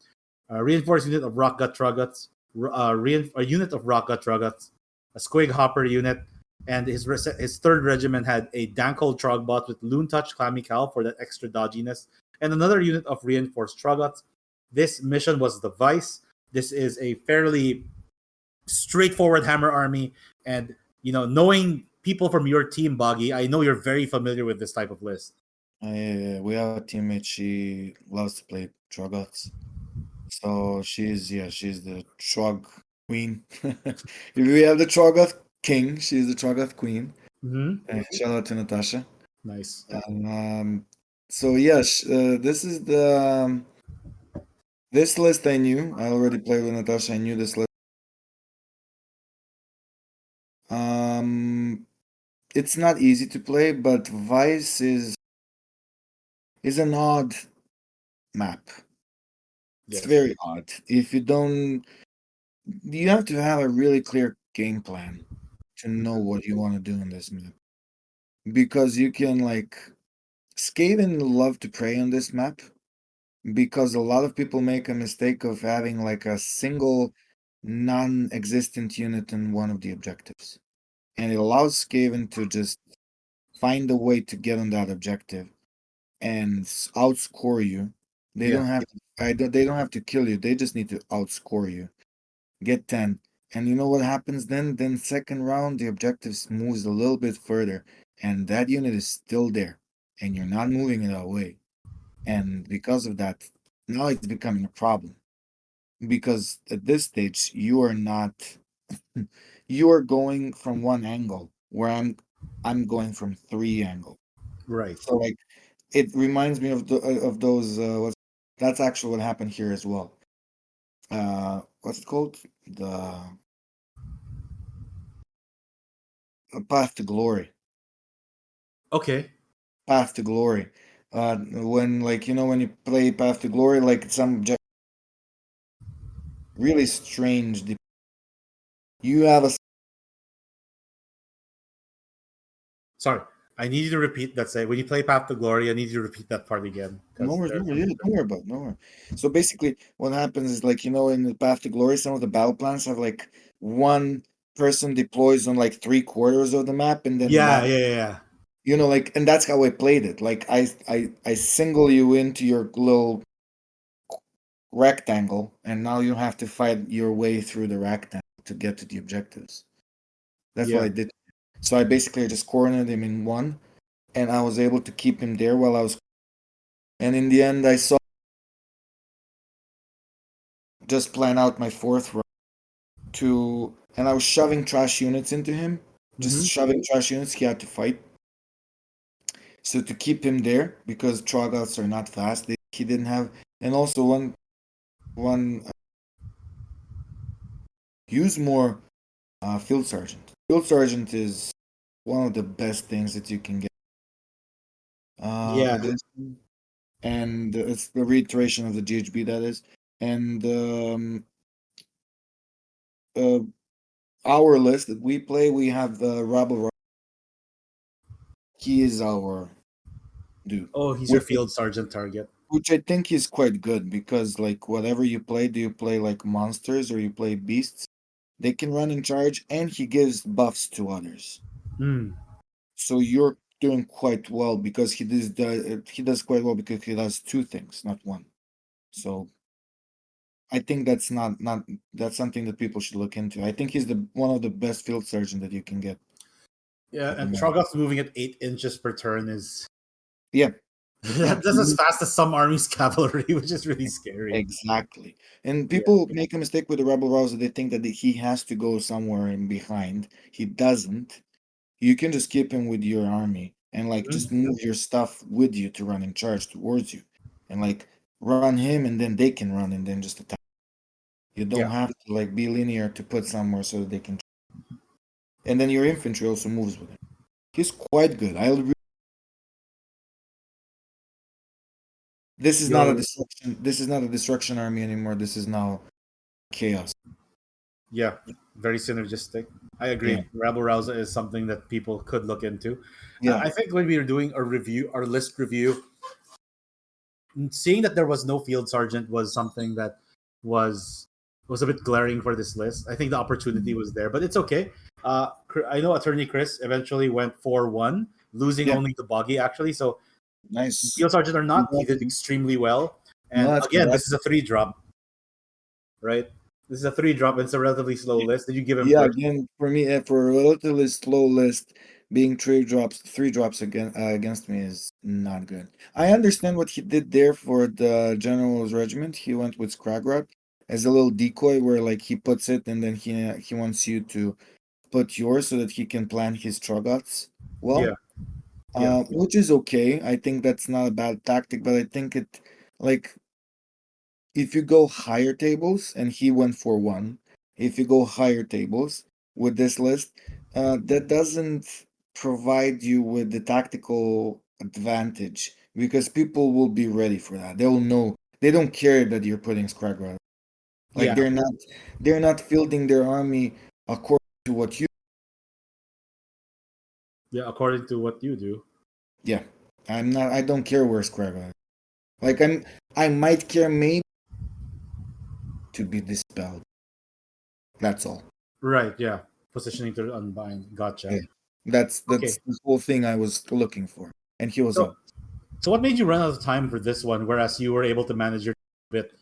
reinforced unit of Rock Gut Trugguts, a unit of Rock Gut Trugguts, a Squig Hopper unit, and his third regiment had a Dankhold Trogbot with Loon Touch Clammy Cow for that extra dodginess, and another unit of reinforced Trogguts. This mission was the Vice. This is a fairly straightforward Hammer army, and knowing people from your team, Boggy, I know you're very familiar with this type of list. We have a teammate. She loves to play Trogoths. So she's the Trog queen. If we have the Trogoth king, she's the Trogoth queen. Shout out to Natasha. Nice. And, so yes, this is this list I knew. I already played with Natasha. I knew this list. Um, it's not easy to play, but Vice is an odd map. It's Yes. very odd. If you don't, you have to have a really clear game plan to know what you want to do in this map. Because you can like Skaven love to prey on this map because a lot of people make a mistake of having like a single non-existent unit in one of the objectives. And it allows Skaven to just find a way to get on that objective and outscore you. They Yeah. don't have to, they don't have to kill you. They just need to outscore you. Get 10. And you know what happens then? Then second round the objective moves a little bit further and that unit is still there and you're not moving it away. And because of that, now it's becoming a problem. Because at this stage you are not you are going from one angle where I'm going from 3 angle. Right. So like it reminds me of those that's actually what happened here as well. What's it called? The Path to Glory. Okay. Path to Glory. When like when you play Path to Glory, like some really strange. You have a Sorry, I need you to repeat that. Say when you play Path to Glory, I need you to repeat that part again no because worries, no there's worries, some yeah, don't difference. worry about it, no worry. So basically, what happens is like in the Path to Glory, some of the battle plans have like one person deploys on like 3/4 of the map, and then Yeah, that yeah, yeah, yeah. like, and that's how I played it. Like I single you into your little rectangle, and now you have to fight your way through the rectangle to get to the objectives. That's what I Yeah. did. So I basically just cornered him in one, and I was able to keep him there while I was. And in the end, I saw just plan out my fourth round and I was shoving trash units into him, just Mm-hmm. shoving trash units. He had to fight. So to keep him there, because Troggoths are not fast, he didn't have, and also one use more field sergeant. Field sergeant is one of the best things that you can get. Yeah. This and it's the reiteration of the GHB that is, and uh, our list that we play, we have Rabble. He is our dude, Oh, he's your which field sergeant target. I think is quite good because like whatever you play, do you play like monsters or you play beasts? They can run in charge, and he gives buffs to others. Hmm. So you're doing quite well because he does quite well because he does two things, not one. So I think that's not that's something that people should look into. I think he's the one of the best field surgeon that you can get Yeah, at the and moment. Trogoth moving at 8 inches per turn is Yeah, yeah, that's as fast as some army's cavalry, which is really scary. exactly. And Yeah. people make a mistake with the rebel rouser. They think that he has to go somewhere in behind. He doesn't. You can just keep him with your army and like just Mhm. move your stuff with you to run in charge towards you, and like run him, and then they can run and then just attack. You don't Yeah. have to like be linear to put somewhere so that they can. And then your infantry also moves with him. He's quite good. This is not a Your destruction. This is not a destruction army anymore. This is now chaos. yeah, very synergistic. I Yeah, agree. Rebel Rouser is something that people could look into. yeah. I think when we were doing a review, our list review, seeing that there was no field sergeant was something that was was a bit glaring for this list. I think the opportunity was there, but it's okay. I know Attorney Chris eventually went 4-1, losing Yeah, only to Boggy actually. So nice. field sergeant or not, he did Congratulations. extremely well. No, And that's again, this is a congratulations. 3 drop, right? This is a 3 drop. And it's a relatively slow list. Did you give him Yeah, first? again, for me, for a relatively slow list, being three drops against me is not good. I understand what he did there for the General's Regiment. He went with Scragrod as a little decoy, where like he puts it, and then he wants you to put yours so that he can plan his Trogots Yeah, well, yeah, which is okay. I think that's not a bad tactic, but I think it like if you go higher tables, and he went for one, if you go higher tables with this list, that doesn't provide you with the tactical advantage because people will be ready for that. They will know. They don't care that you're putting Scraggle. Like yeah, they're not fielding their army according to what you. yeah. According to what you do. Yeah, I'm not. I don't care where Scraggle is. Like I might care maybe to be dispelled. That's all. Right, yeah. Positioning to unbind. Yeah. Gotcha. That's Okay. the whole thing I was looking for. And he was So up. so what made you run out of time for this one, whereas you were able to manage your bit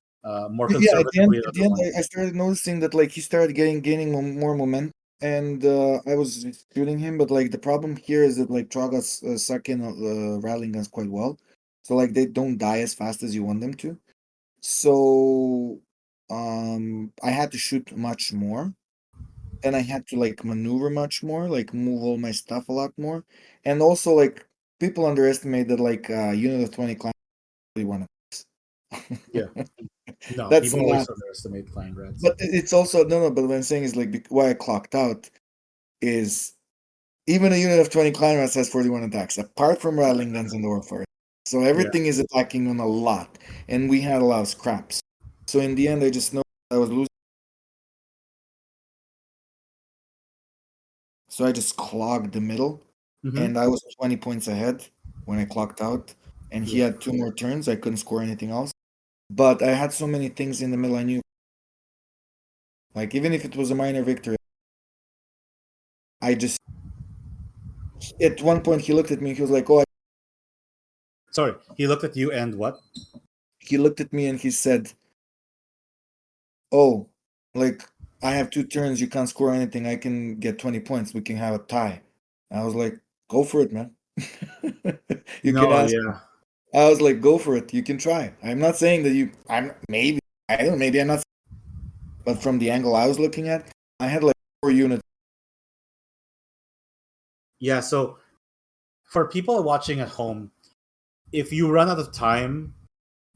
more Yeah, conservatively in at other the end ones? I started noticing that like he started gaining more momentum, and I was shooting him, but like the problem here is that like Tragas suck in rattling guns quite well. So like they don't die as fast as you want them to. So I had to shoot much more, and I had to like maneuver much more, like move all my stuff a lot more. And also like people underestimate that like unit of 20 clan really want Yeah. to. No, That's people not, always underestimate Klein rats. but it's also no, no. But what I'm saying is like why I clocked out is even a unit of 20 clan rats has 41 attacks, apart from rattling guns and the warfare. So everything is attacking on a lot, and we had a lot of scraps. So in the end, I just know I was losing. So I just clogged the middle, Mm-hmm. and I was 20 points ahead when I clocked out. And he Yeah. had two more turns. I couldn't score anything else. But I had so many things in the middle I knew. Like, even if it was a minor victory, I just, at one point, he looked at me. He was like, "Oh," Sorry, he looked at you and what? he looked at me and he said, "Oh, like, I have two turns. You can't score anything. I can get 20 points. We can have a tie." I was like, "Go for it, man." You can No, ask. yeah. I was like, "Go for it. You can try." I'm not saying that you. I'm maybe. I don't know. Maybe I'm not. But from the angle I was looking at, I had like 4 units. Yeah, so for people watching at home, if you run out of time,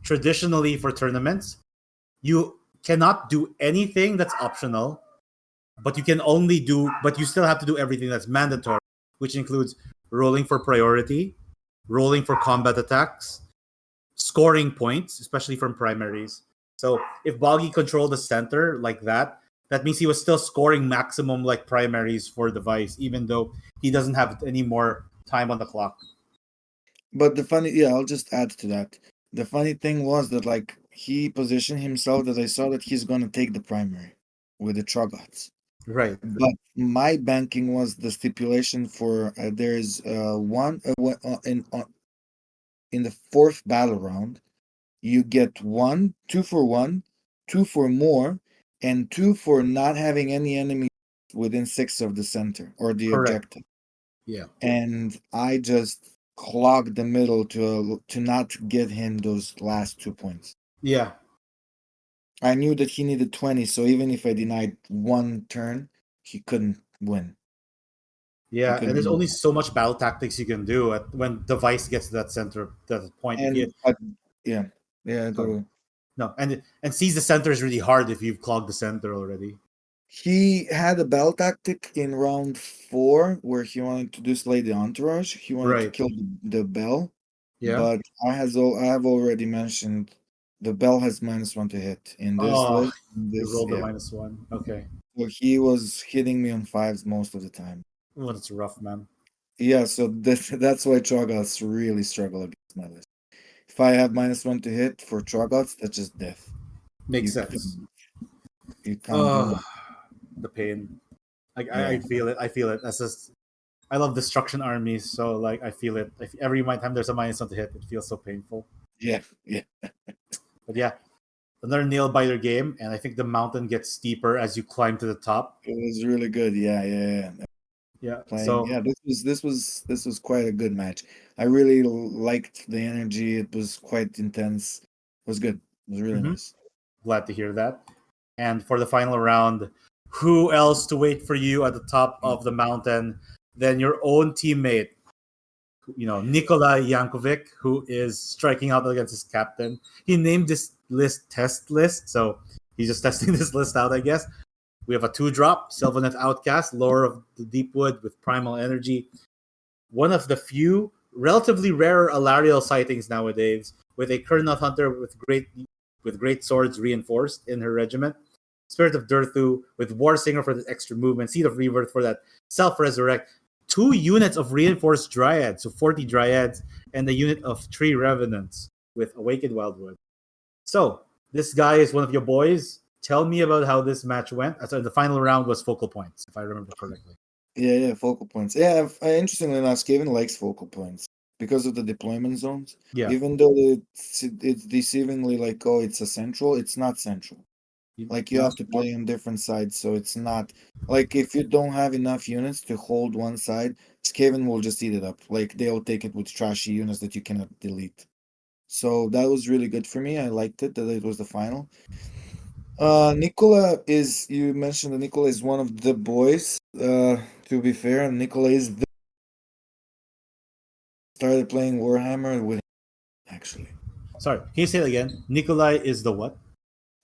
traditionally for tournaments, you cannot do anything that's optional, but but you still have to do everything that's mandatory, which includes rolling for priority, rolling for combat attacks, scoring points, especially from primaries. So if Boggy controlled the center like that, that means he was still scoring maximum like primaries for device, even though he doesn't have any more time on the clock. But the funny, yeah, I'll just add to that. The funny thing was that like he positioned himself that I saw that he's gonna take the primary with the Trogots. Right. But my banking was the stipulation for there's one in the fourth battle round you get one, two for more, and two for not having any enemy within 6 of the center or the Correct. objective. Yeah. And I just clogged the middle to not get him those last 2 points. Yeah. I knew that he needed 20, so even if I denied one turn, he couldn't win. He Yeah, and couldn't there's win. only so much battle tactics you can do when device gets to that center, that point. If you And yeah, yeah, sorry, totally. no, and seize the center is really hard if you've clogged the center already. He had a bell tactic in round 4 where he wanted to display the entourage. He wanted to Right. kill the bell, Yeah. but I have already mentioned the bell has -1 to hit in this Oh, list. In you this, rolled the yeah. -1. Okay. So he was hitting me on fives most of the time. Well, that's rough, man. Yeah, so that's why Trogots really struggle against my list. If I have -1 to hit for Trogots, that's just death. Makes You sense. can you can't do Oh, nothing. the pain. I Yeah. feel it. I feel it. That's just. I love destruction armies, so like I feel it. Every time there's a -1 to hit, it feels so painful. Yeah, yeah. But yeah, another nail biter game, and I think the mountain gets steeper as you climb to the top. It was really good. Yeah, yeah, yeah. Yeah. Playing. So Yeah, this was quite a good match. I really liked the energy. It was quite intense. It was good. It was really mhm, nice. glad to hear that. And for the final round, who else to wait for you at the top of the mountain than your own teammate, Nikolai Yankovic, who is striking out against his captain. He named this list test list, so he's just testing this list out, I guess. We have a 2-drop, Sylvaneth Outcast, Lore of the Deepwood with Primal Energy. One of the few relatively rare Alariel sightings nowadays, with a Kurnoth Hunter with great swords reinforced in her regiment. Spirit of Durthu with War Singer for the extra movement, Seed of Rebirth for that self resurrect, 2 units of reinforced Dryads, so 40 Dryads, and a unit of 3 Revenants with Awakened Wildwood. So, this guy is one of your boys. Tell me about how this match went. So the final round was focal points, if I remember correctly. Yeah, yeah, focal points. Yeah, interestingly enough, Skaven likes focal points because of the deployment zones. Yeah. Even though it's deceivingly like, oh, it's a central, it's not central. Like you No? have to play on different sides, so it's not like if you don't have enough units to hold one side, Skaven will just eat it up. Like they'll take it with trashy units that you cannot delete. So that was really good for me. I liked it that it was the final. Nicola is you mentioned that Nicola is one of the boys. To be fair, Nicola is started playing Warhammer with actually. Sorry, can you say it again? Nikolai is the what?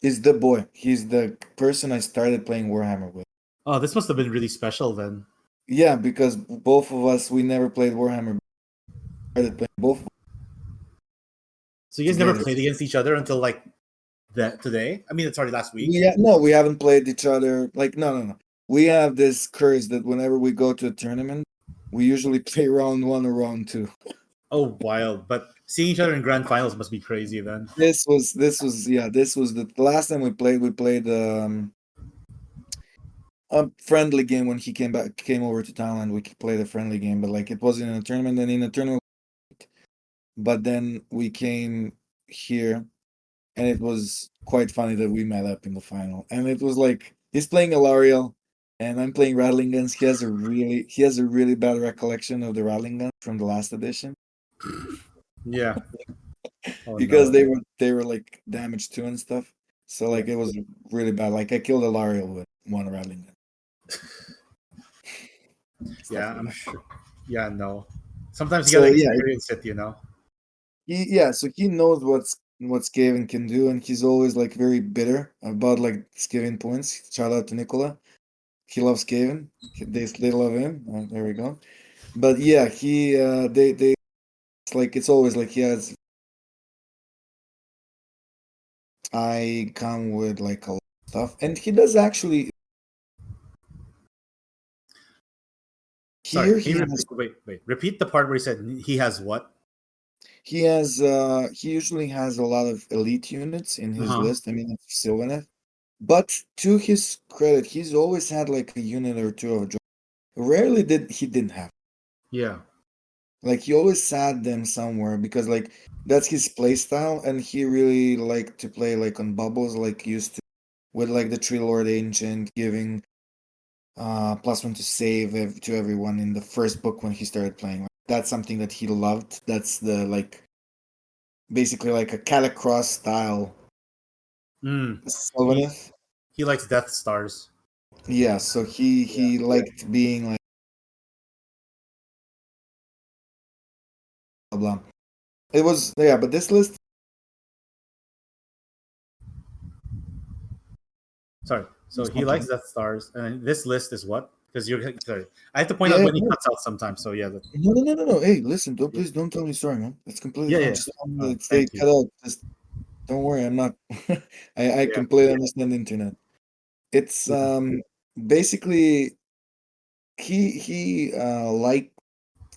Is the boy. He's the person I started playing Warhammer with. Oh, this must have been really special then. Yeah, because both of us we never played Warhammer. Started playing both. So you guys never together. played against each other until like that today? I mean, it's already last week. No, we haven't played each other. Like, no. We have this curse that whenever we go to a tournament, we usually play round one or round two. Oh, wild! But seeing each other in grand finals must be crazy then. This was the last time we played. We played a friendly game when he came over to Thailand. We played a friendly game, but like it wasn't in a tournament. And in a tournament, but then we came here, and it was quite funny that we met up in the final. And it was like he's playing Alariel, and I'm playing Rattling Guns. He has a really bad recollection of the Rattling Guns from the last edition Yeah. Oh because no. they were like damaged too and stuff. So like Yeah. it was really bad. Like I killed Alariel with one Rattling Gun. Stuff Yeah, like I'm that. sure. Yeah, no. Sometimes you So gotta yeah, experience it, you know. so he knows what Skaven can do, and he's always like very bitter about like Skaven points. Shout out to Nicola. He loves Skaven. They love him. There we go. But yeah, he they it's like it's always like he has. I come with like a lot of stuff, and he does actually. Sorry, Here can he you has repeat? Wait. Repeat the part where he said he has what? he usually has a lot of elite units in Uh his huh. list. I mean, Sylvanet. But to his credit, he's always had like a unit or two of. Rarely didn't have. Yeah. Like he always had them somewhere because like that's his play style, and he really liked to play like on bubbles, like used to with like the Tree Lord Ancient giving +1 to save to everyone in the first book when he started playing. That's something that he loved. That's the like basically like a Catacross style Mm. He Sylvaneth. he likes Death Stars. Yeah, so Yeah. he liked being like blah blah. It was yeah, but this list Sorry. So is he likes complete. Death Stars, and this list is what? Because you're sorry. I have to point out Yeah, when he no, cuts out sometimes. So yeah. no. Hey, listen, don't Yeah. please don't tell me sorry, man. It's completely Yeah. fine. Yeah. Just tell me Oh, it's they thank you. cut out. Just don't worry. I'm not. I Yeah. completely understand the internet. It's Yeah. basically like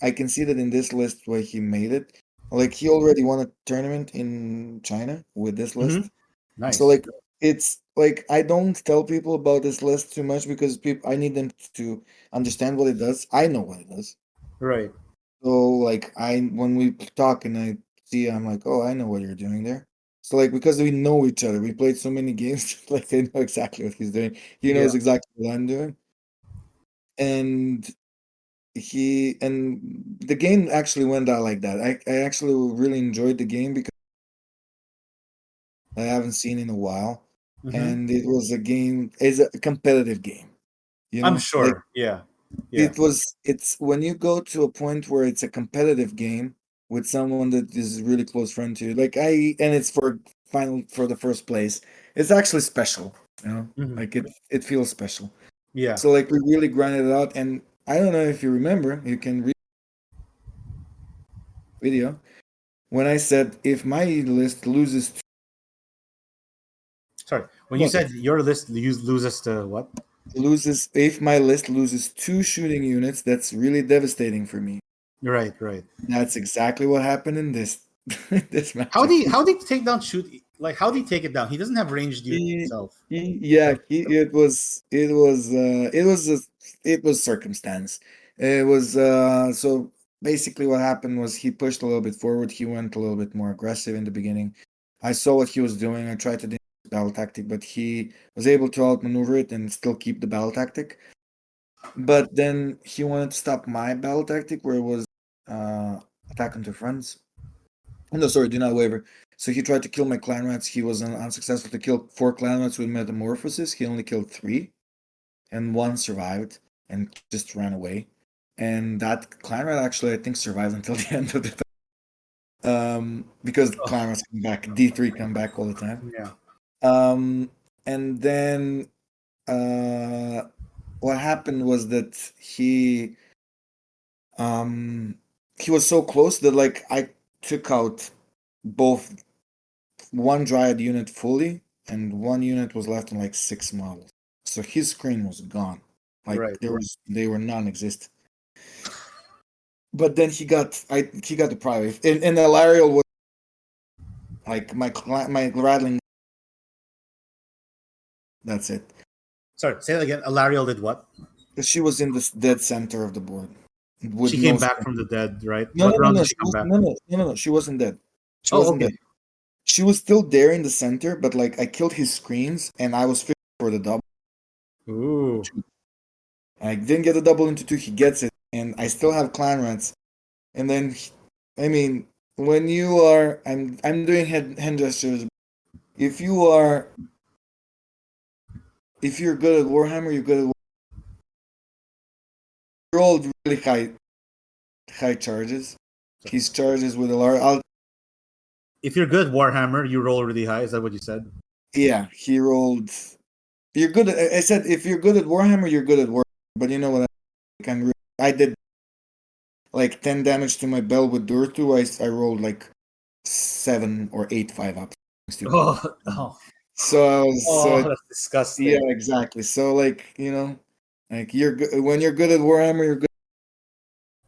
I can see that in this list where he made it. Like he already won a tournament in China with this Mm-hmm. list. So Nice. like it's like I don't tell people about this list too much because people I need them to understand what it does. I know what it does. Right. So like I when we talk and I see I'm like, oh, I know what you're doing there. So like because we know each other, we played so many games, like I know exactly what he's doing. He Yeah. knows exactly what I'm doing. And the game actually went out like that. I actually really enjoyed the game because I haven't seen in a while. Mm-hmm. And it was a game, it's a competitive game, I'm Like sure. Yeah. Yeah. it's when you go to a point where it's a competitive game with someone that is really close friend to you, and it's for the first place, it's actually special. Mm-hmm. Like it feels special. Yeah. So like we really grinded it out, and I don't know if you remember, you can read the video when I said if my list Sorry. When you what said your list loses to what? loses if my list loses 2 shooting units, that's really devastating for me. Right. Right. That's exactly what happened in this this How do matchup. you how did he take down shoot? Like how do you take it down? He doesn't have ranged units He, himself. yeah, it was circumstance. It was so basically what happened was he pushed a little bit forward. He went a little bit more aggressive in the beginning. I saw what he was doing. I tried to do the battle tactic, but he was able to outmaneuver it and still keep the battle tactic. But then he wanted to stop my battle tactic, where it was attack onto friends. No, sorry, do not waver. So he tried to kill my clan rats. He was unsuccessful to kill 4 clan rats with metamorphosis. He only killed 3, and 1 survived and just ran away. And that clan rat actually, I think, survived until the end of the because Oh, clan rats come back, D3 come back all the time. yeah. Um, and then uh, what happened was that um he was so close that like I took out both one Dryad unit fully, and one unit was left on like 6 models. So his screen was gone. Like Right. they were non-existent. But then he got the private, and Alariel was like my rattling. That's it. Sorry, say that again. Alariel did what? She was in the dead center of the board with She no came back screen. from the dead, right? No, What no, no, round no. did she come back? No. She wasn't dead. She Oh, wasn't okay. dead. She was still there in the center, but like I killed his screens, and I was fishing for the double. Ooh. I didn't get the double into 2. He gets it, and I still have clan rats. And then, I mean, when you are, I'm doing hand gestures. If you are, if you're good at Warhammer, you're good at. You rolled really high charges. His charges with a large. If you're good Warhammer, you roll really high. Is that what you said? Yeah, he rolled. You're good at. I said if you're good at Warhammer, you're good at Warhammer. But you know what? I did like 10 damage to my bell with Durtu. I rolled like 7 or 8 5-up. Oh, oh, So I was that's yeah, disgusting. exactly. So like like you're good when you're good at Warhammer, you're good.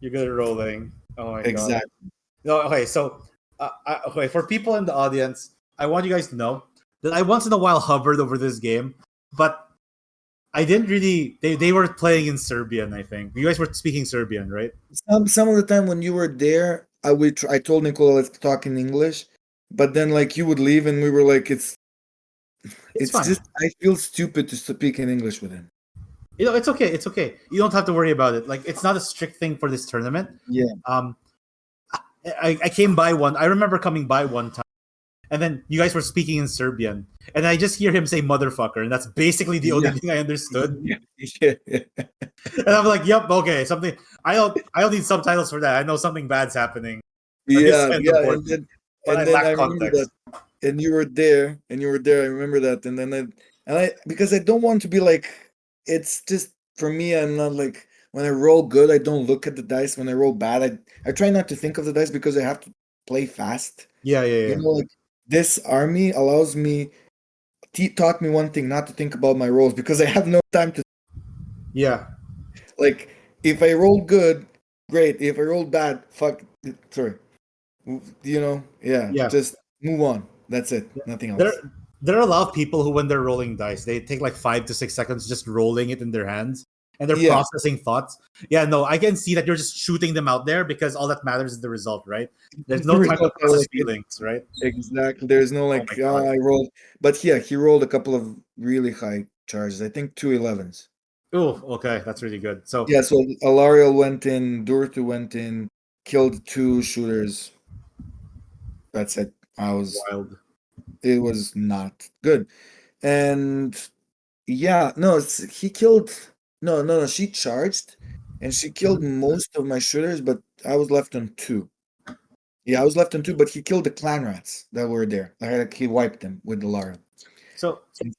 You're good at rolling. Oh my god. Exactly. No, okay. So, okay, for people in the audience, I want you guys to know that I once in a while hovered over this game, but I didn't really. They were playing in Serbian. I think you guys were speaking Serbian, right? Some of the time when you were there, I told Nicola let's talk in English, but then like you would leave and we were like It's it's fine. just I feel stupid to speak in English with him. It's okay. It's okay. You don't have to worry about it. Like, it's not a strict thing for this tournament. Yeah. Um, I came by one. I remember coming by one time, and then you guys were speaking in Serbian, and I just hear him say "motherfucker," and that's basically the only Yeah. thing I understood. Yeah. Yeah. And I'm like, "Yep, okay, something." I don't need subtitles for that. I know something bad's happening. Like, this is Yeah, kind of yeah, important, but I and then I lack remember context. that, and you were there. I remember that, and then I because I don't want to be like it's just for me. I'm not like when I roll good, I don't look at the dice. When I roll bad, I try not to think of the dice because I have to play fast. Yeah, yeah, You yeah, know, like this army allows me taught me one thing, not to think about my rolls because I have no time to yeah, like. If I roll good, great. If I roll bad, fuck. Sorry. Yeah, yeah. just move on. That's it. Nothing There, else. there are a lot of people who, when they're rolling dice, they take like 5 to 6 seconds just rolling it in their hands, and they're Yeah, processing thoughts. Yeah, no, I can see that you're just shooting them out there because all that matters is the result, right? There's the no time to results are process like feelings, right? exactly. There's no Oh like, my god. I rolled, but yeah, he rolled a couple of really high charges. I think 2 11s. Oh, okay, that's really good. So Yeah, so Alariel went in, Durtu went in, killed 2 shooters. That's it. wild. It was not good. And yeah, no, he killed, no, she charged and she killed Mhm. most of my shooters, but I was left on 2. Yeah, I was left on 2, but he killed the clan rats that were there. Like he wiped them with the Lara. So Yeah.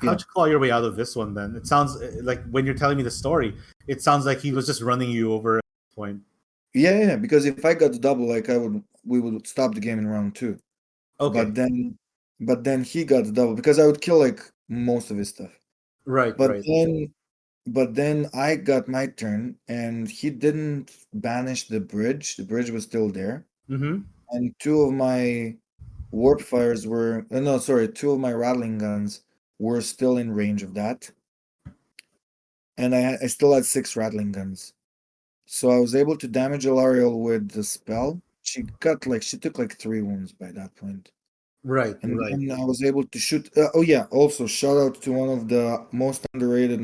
how'd you claw your way out of this one then? It sounds like when you're telling me the story, it sounds like he was just running you over at this point. Yeah, because if I got the double, like we would stop the game in round 2. Okay. But then, he got the double because I would kill like most of his stuff. Right, But right. then I got my turn and he didn't banish the bridge. The bridge was still there. Mm-hmm. And 2 of my warp fires were no, sorry, 2 of my rattling guns were still in range of that. And I still had 6 rattling guns. So I was able to damage Alariel with the spell. She took like 3 wounds by that point. Right, And right, then I was able to shoot. Oh yeah, also shout out to one of the most underrated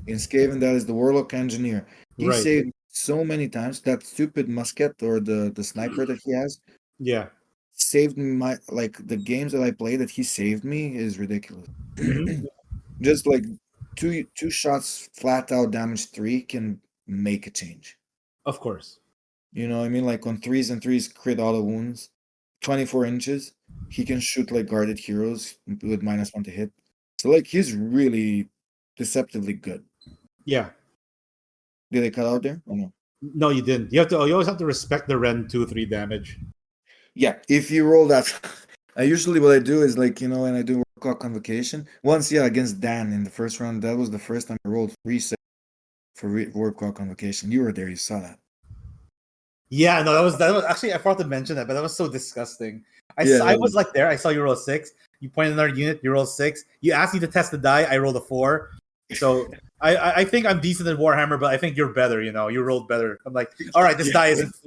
in Skaven. That is the Warlock Engineer. He right. saved so many times. That stupid musket or the sniper that he has Yeah. saved me. My like the games that I played that he saved me is ridiculous. Mm-hmm. Just like two shots flat out damage 3 can make a change. Of course. You know what I mean? Like on 3s crit auto wounds, 24 inches, he can shoot like guarded heroes with -1 to hit. So like he's really deceptively good. Yeah. Did I cut out there? Oh no. No, you didn't. You always have to respect the Ren 2-3 damage. Yeah, if you roll that, I usually what I do is like when I do Warcock Convocation. Once, yeah, against Dan in the first round, that was the first time I rolled 3 for Warcock Convocation. You were there, you saw that. Yeah, no, that was actually I forgot to mention that, but that was so disgusting. Yeah, I was like there. I saw you roll 6. You pointed another unit. You roll 6. You asked me to test the die. I rolled a 4. So I think I'm decent at Warhammer, but I think you're better. You rolled better. I'm like, all right, yeah,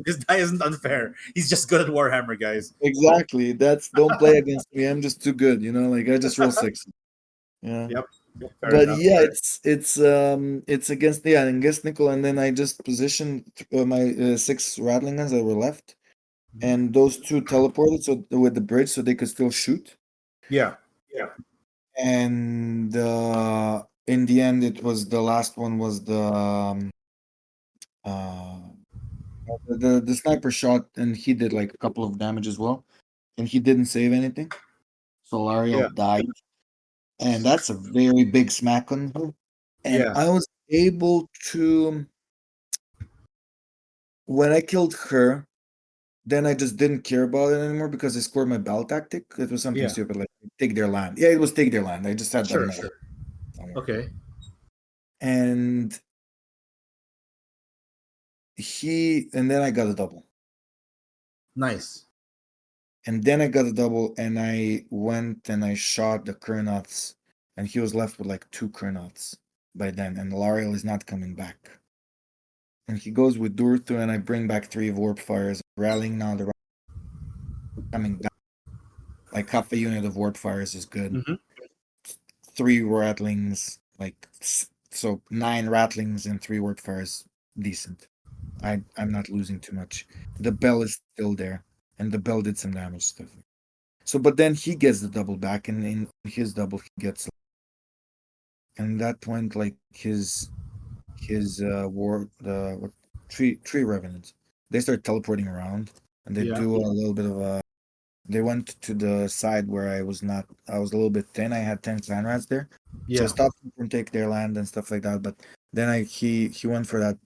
this die isn't unfair. He's just good at Warhammer, guys. exactly. Don't play against me. I'm just too good. Like I just roll 6. Yeah. Yep, fair But enough. yeah, it's against Nickel, and then I just positioned my 6 rattling guns that were left, and those 2 teleported so with the bridge so they could still shoot. Yeah, And in the end, it was the last one was uh the sniper shot, and he did like a couple of damage as well, and he didn't save anything. So yeah, Lariel died, and that's a very big smack on her. And yeah, I was able to when I killed her. Then I just didn't care about it anymore because I scored my battle tactic. It was something yeah. stupid like take their land. Yeah, it was take their land. I just had that Sure, note sure. somewhere. Okay, And then I got a double. nice. And then I got a double, and I went and I shot the Kurnots, and he was left with like 2 Kurnots by then, and Lariel is not coming back. And he goes with Durthu, and I bring back 3 Warp Fires, rallying now the coming back. Like half a unit of Warp Fires is good. Hmm. 3 Rattlings, like so 9 Rattlings and 3 Warp Fires, decent. I'm not losing too much. The bell is still there, and the bell did some damage stuff. So, but then he gets the double back, and in his double he gets, and at that point, like his war the what, tree revenants, they start teleporting around, and they Yeah, do a little bit of a. They went to the side where I was not. I was a little bit thin. I had 10 clan rats there, so I yeah, stopped them from take their land and stuff like that. But then he went for that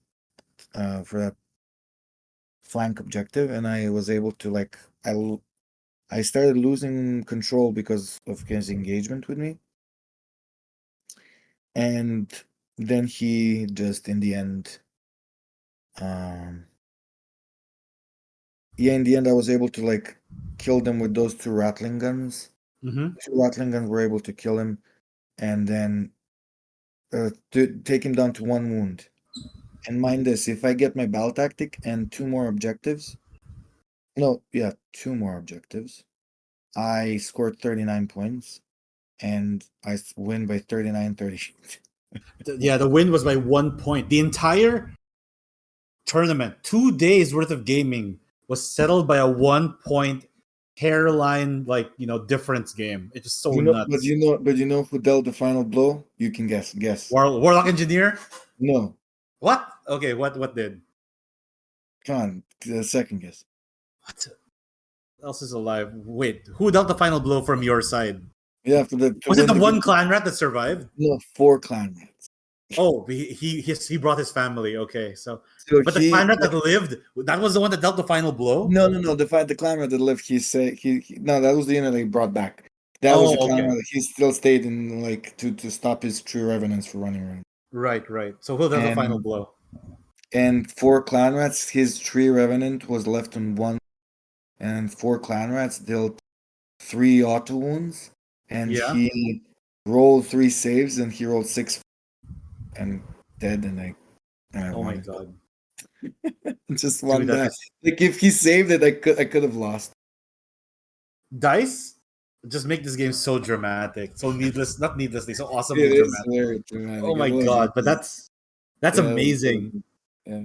flank objective, and I was able to like I started losing control because of his engagement with me. And then he just in the end, um yeah, in the end I was able to like kill them with those 2 rattling guns. hmm 2 rattling guns were able to kill him, and then to take him down to 1 wound. And mind this, if I get my battle tactic and 2 more objectives, no, yeah, 2 more objectives, I scored 39 points, and I win by 39-30. yeah. The win was by 1 point. The entire tournament, 2 days worth of gaming, was settled by a 1 point hairline difference game. It was so nuts. But you know who dealt the final blow? You can guess. Warlock Engineer. No, What? Okay, what did? come on, second guess. What else is alive? Wait, who dealt the final blow from your side? Yeah, for the to Was it win the the one game. clan rat that survived? No, 4 clan rats. Oh, he brought his family. Okay, so So but the clan rat that lived, that was the one that dealt the final blow. no, the clan rat that lived, he said no, that was the unit he brought back. That was the Oh, clan okay, rat. He still stayed in like to stop his true revenants from running around. right, right. So who dealt the final And blow? 4 clan rats, his tree revenant was left on 1, and 4 clan rats dealt 3 auto wounds, and Yeah. he rolled 3 saves, and he rolled 6 and dead, and I Oh my won. god, Just dude, one that die. is Like if he saved it, I could have lost. dice. Just make this game so dramatic, so needless, not needlessly, so awesomely It is dramatic. very Oh dramatic. It my was. god, but that's Yeah, it was amazing. good. Yeah.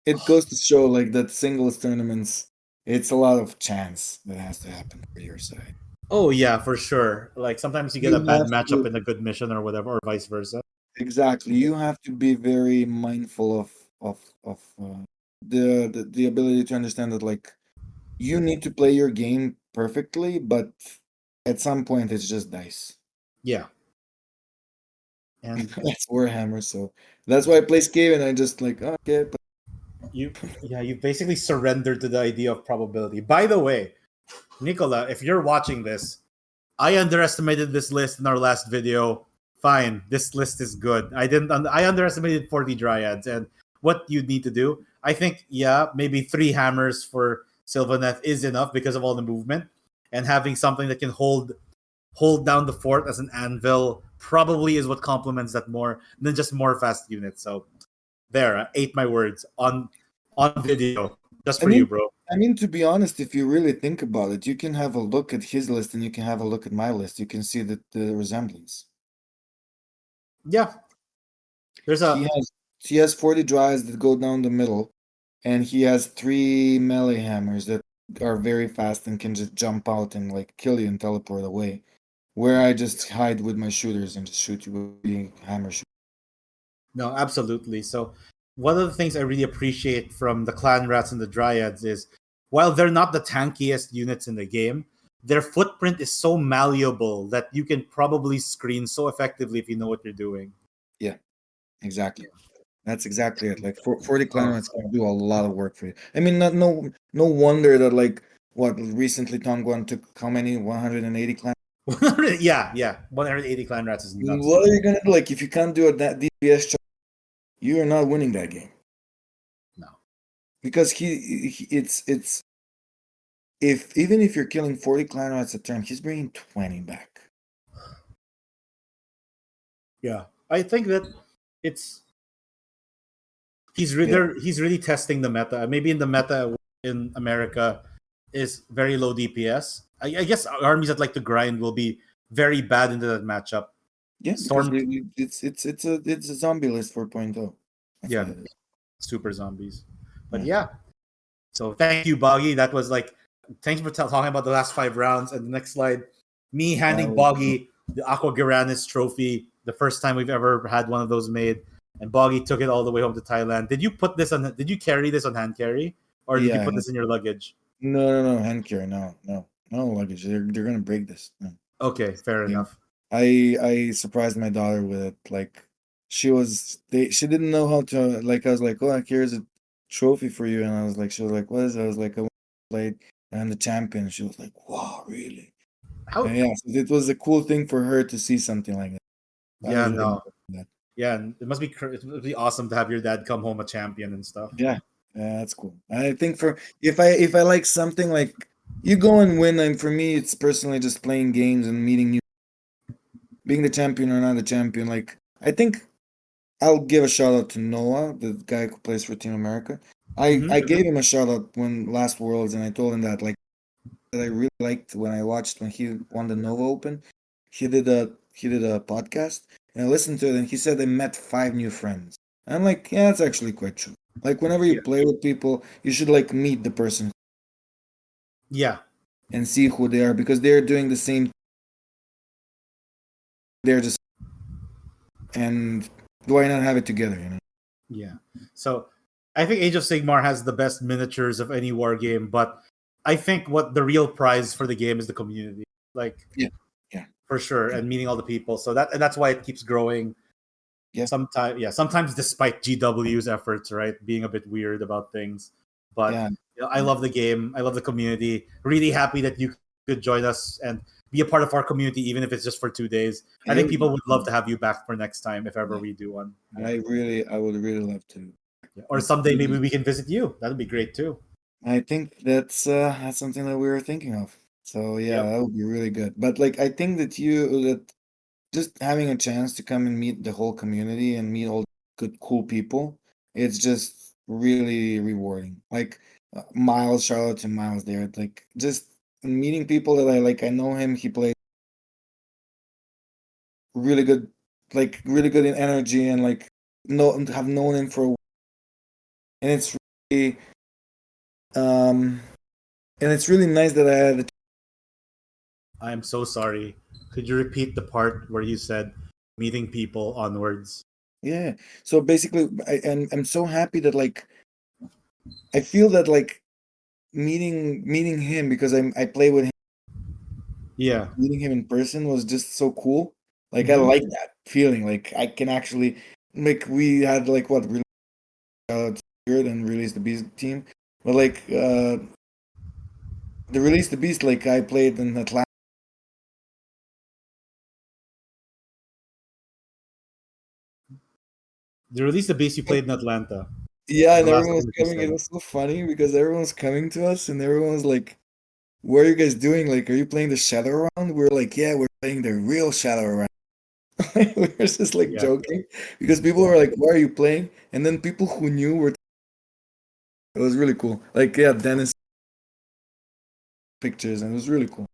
It goes to show like that singles tournaments, it's a lot of chance that has to happen for your side. Oh yeah, for sure. Like sometimes you get a You bad have matchup to in a good mission or whatever, or vice versa. exactly. You have to be very mindful of the ability to understand that like you need to play your game perfectly, but at some point it's just dice. Yeah, and That's Warhammer, so that's why I play Skaven. I just like okay, but you basically surrendered to the idea of probability. By the way, Nicola, if you're watching this, I underestimated this list in our last video. Fine, this list is good. I didn't. I underestimated 40 dryads, and what you need to do. I think, yeah, maybe 3 hammers for Sylvaneth is enough because of all the movement, and having something that can hold down the fort as an anvil probably is what complements that more than just more fast units. So there, I ate my words on video just I for you, mean, bro. to be honest, if you really think about it, you can have a look at his list and you can have a look at my list. You can see the resemblance. Yeah, there's He a has 40 drives that go down the middle, and he has 3 melee hammers that are very fast and can just jump out and like kill you and teleport away. Where I just hide with my shooters and just shoot you with the hammer shoot. No, absolutely. So one of the things I really appreciate from the clan rats and the dryads is while they're not the tankiest units in the game, their footprint is so malleable that you can probably screen so effectively if you know what you're doing. Yeah, exactly. That's exactly it. Like 40 clan Oh. rats can do a lot of work for you. I mean, no wonder that like what recently Tom Guan took how many 180 clan. Yeah. 180 clan rats is nuts. What are you gonna do? Like if you can't do it that DPS, you are not winning that game No. because it's if even if you're killing 40 clan rats a turn, he's bringing 20 back. Yeah. I think that it's Yeah. he's really testing the meta. Maybe in the meta in America is very low DPS. I guess armies that like to grind will be very bad into that matchup. Yeah, because Storm, it's a zombie list 4.0. That's yeah, what it is. super zombies. But Yeah. yeah, so thank you, Boggy. That was like, thanks for talking about the last 5 rounds. And the next slide, me handing Boggy the Aqua Garanis trophy, the first time we've ever had one of those made. And Boggy took it all the way home to Thailand. Did you put this on? Did you carry this on hand carry, or did you Yeah. put this in your luggage? No, hand carry. No luggage. They're gonna break this. No. Okay, fair Yeah. enough. I surprised my daughter with it. Like she didn't know how to like I was like, oh, here's a trophy for you, and I was like, she was like, what is it? I was like, I played and the champion. She was like, wow, really? How? And yeah, so it was a cool thing for her to see something like that. I Yeah, was really no, impressed with that. yeah. It must be awesome to have your dad come home a champion and stuff. Yeah, that's cool. I think for if I like something like you go and win, and for me, it's personally just playing games and meeting new, being the champion or not the champion. Like I think I'll give a shout out to Noah, the guy who plays for Team America. I Mm-hmm. gave him a shout out when last Worlds, and I told him that like that I really liked when I watched when he won the Nova Open. He did a podcast, and I listened to it, and he said they met 5 new friends. And I'm like, yeah, that's actually quite true. Like whenever you Yeah, play with people, you should like meet the person yeah, and see who they are because they're doing the same. They're just and why not have it together? You know? yeah. So I think Age of Sigmar has the best miniatures of any war game, but I think what the real prize for the game is the community. Like Yeah, yeah, for sure, and meeting all the people. So that's why it keeps growing. yeah, Sometimes despite GW's efforts, right, being a bit weird about things. But yeah. I love the game. I love the community. Really happy that you could join us and be a part of our community, even if it's just for 2 days. I think people would love to have you back for next time if ever Yeah. we do one. I would really love to. Yeah. Or That's someday maybe really, we can visit you. That'd be great too. I think that's something that we were thinking of. So yeah, Yep. that would be really good. But like I think that just having a chance to come and meet the whole community and meet all good cool people, it's just really rewarding. Like Miles, Charlotte and Miles there, like just meeting people that I like. I know him. He plays really good, like really good in energy and like have known him for a while. And it's really um and it's really nice that I had I am so sorry. Could you repeat the part where you said meeting people onwards? yeah. So basically, I'm so happy that like I feel that like meeting him because I play with him, Yeah. meeting him in person was just so cool. Like I Hmm. like that feeling. Like I can actually like we had like what really good and Release the Beast team. But like the Release the Beast, like I played in Atlanta. The release the base you played in Atlanta. Yeah, The and last everyone was time you coming. It said. was so funny because everyone was coming to us and everyone was like, "What are you guys doing? Like, are you playing the Shadow Round?" We are like, "Yeah, we're playing the real Shadow Round." We were just like Yeah, joking because people were like, "Why are you playing?" And then people who knew were. It was really cool. Like, yeah, Dennis pictures, and it was really cool.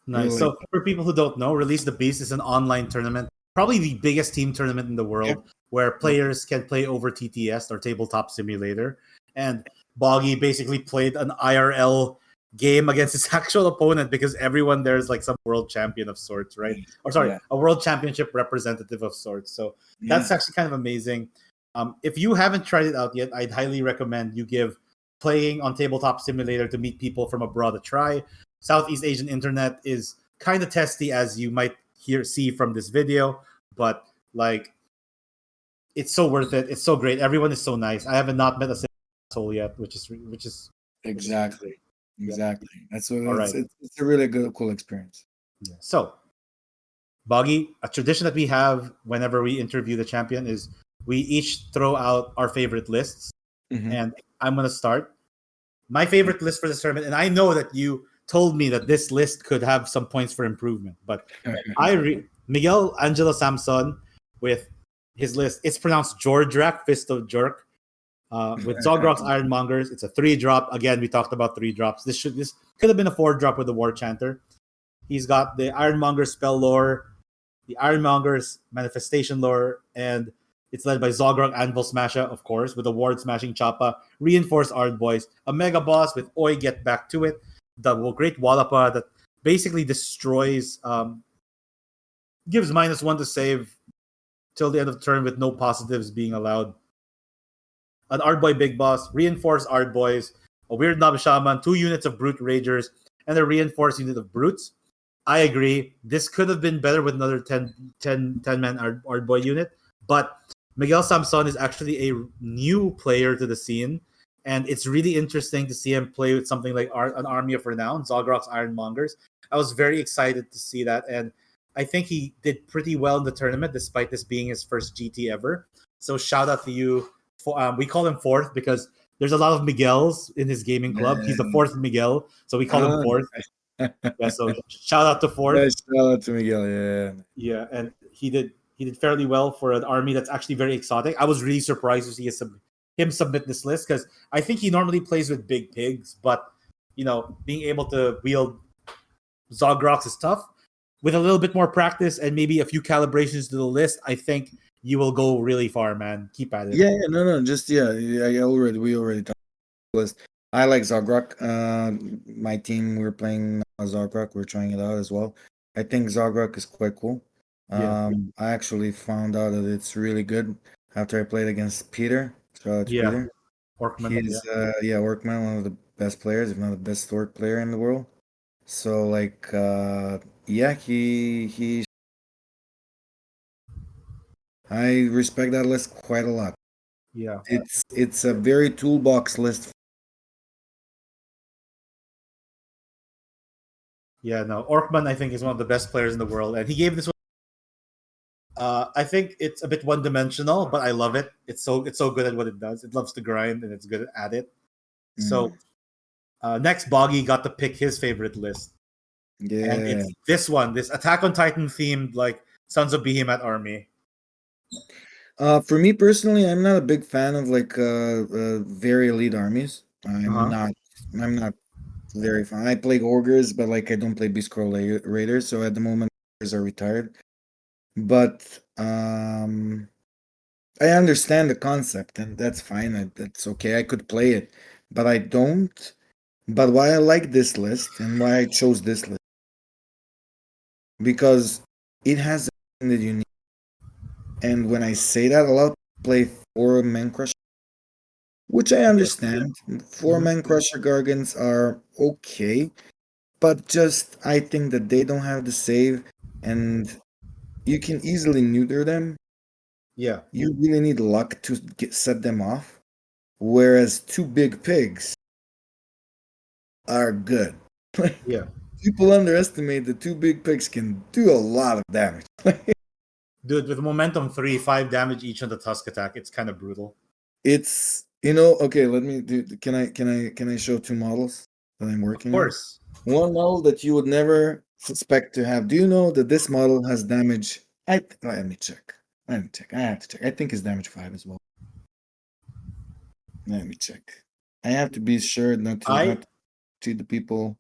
We were nice. like, So for people who don't know, Release the Beast is an online tournament, probably the biggest team tournament in the yeah, world, where players can play over TTS or Tabletop Simulator. And Boggy basically played an IRL game against his actual opponent because everyone there is like some world champion of sorts, right? Or sorry, yeah, a world championship representative of sorts. So yeah. that's actually kind of amazing. If you haven't tried it out yet, I'd highly recommend you give playing on Tabletop Simulator to meet people from abroad a try. Southeast Asian internet is kind of testy, as you might see from this video, but like it's so worth it. It's so great. Everyone is so nice. I haven't not met a single soul yet, which is really Exactly, great. Yeah. exactly. That's what All it's. right. It's a really good, cool experience. Yeah. So, Boggy, a tradition that we have whenever we interview the champion is we each throw out our favorite lists, Hmm. and I'm gonna start. My favorite list for this tournament, and I know that you told me that this list could have some points for improvement, but Miguel Angelo Samson with his list. It's pronounced Jordrak, Fist of Jerk. With Zogrok's Ironmongers, it's a 3-drop. Again, we talked about 3 drops. This could have been a 4-drop with the War Chanter. He's got the Ironmonger spell lore, the Ironmonger's manifestation lore, and it's led by Zogrog Anvil Smasher, of course, with a Ward Smashing Choppa, Reinforced Ard Boys, a Mega Boss with Oi Get Back to It, the great Wallapa that basically destroys, gives -1 to save till the end of the turn with no positives being allowed. An Ard Boy Big Boss, Reinforced Ard Boys, a Weird Knob Shaman, 2 units of Brute Ragers, and a Reinforced unit of Brutes. I agree. This could have been better with another 10-man Ard Boy unit, but Miguel Samson is actually a new player to the scene, and it's really interesting to see him play with something like an Army of Renown, Zogrok's Ironmongers. I was very excited to see that, and I think he did pretty well in the tournament, despite this being his first GT ever. So shout out to you. We call him fourth because there's a lot of Miguels in his gaming club. He's the fourth Miguel, so we call him Ah, fourth. Yeah, so shout out to fourth. nice shout out to Miguel. Yeah, Yeah, and he did fairly well for an army that's actually very exotic. I was really surprised to see him submit this list because I think he normally plays with big pigs, but being able to wield Zogrox is tough. With a little bit more practice and maybe a few calibrations to the list, I think you will go really far, man. Keep at it. yeah, yeah. No, no, just yeah. We already talked about this. I like Zogrok. My team we're playing Zogrok. We're trying it out as well. I think Zogrok is quite cool. Yeah, I actually found out that it's really good after I played against Peter. Shout out to yeah, Peter. Orkman. Yeah, He's yeah, Workman, one of the best players, if not the best orc player in the world. So like yeah, he I respect that list quite a lot. yeah, It's a very toolbox list. yeah. No, Orkman I think is one of the best players in the world, and he gave this one. I think it's a bit one-dimensional, but I love it. It's so good at what it does. It loves to grind and it's good at it. So Mm, next, Boggy got to pick his favorite list, and yeah. it's this one, this Attack on Titan themed like Sons of Behemoth army. For me personally, I'm not a big fan of like very elite armies. Uh huh. I'm not very fun. I play ogres, but like I don't play Beast Scroll Raiders. So at the moment, ogres are retired. But I understand the concept, and that's fine. That's okay. I could play it, but I don't. But why I like this list and why I chose this list because it has everything that you need. And when I say that, a lot of people play 4-man crusher, which I Yeah. understand. Hmm. 4-man crusher gargants are okay, but just I think that they don't have the save, and you can easily neuter them. Yeah. You really need luck to set them off. whereas two big pigs are good. Yeah. People underestimate that two big pigs can do a lot of damage. Dude, with momentum 3, 5 damage each on the Tusk attack, it's kind of brutal. It's okay. Let me do. Can I show two models that I'm Of working on? course. One model that you would never suspect to have. Do you know that this model has damage? Let me check. Let me check. I have to check. I think it's damage 5 as well. Let me check. I have to be sure not I to cheat the people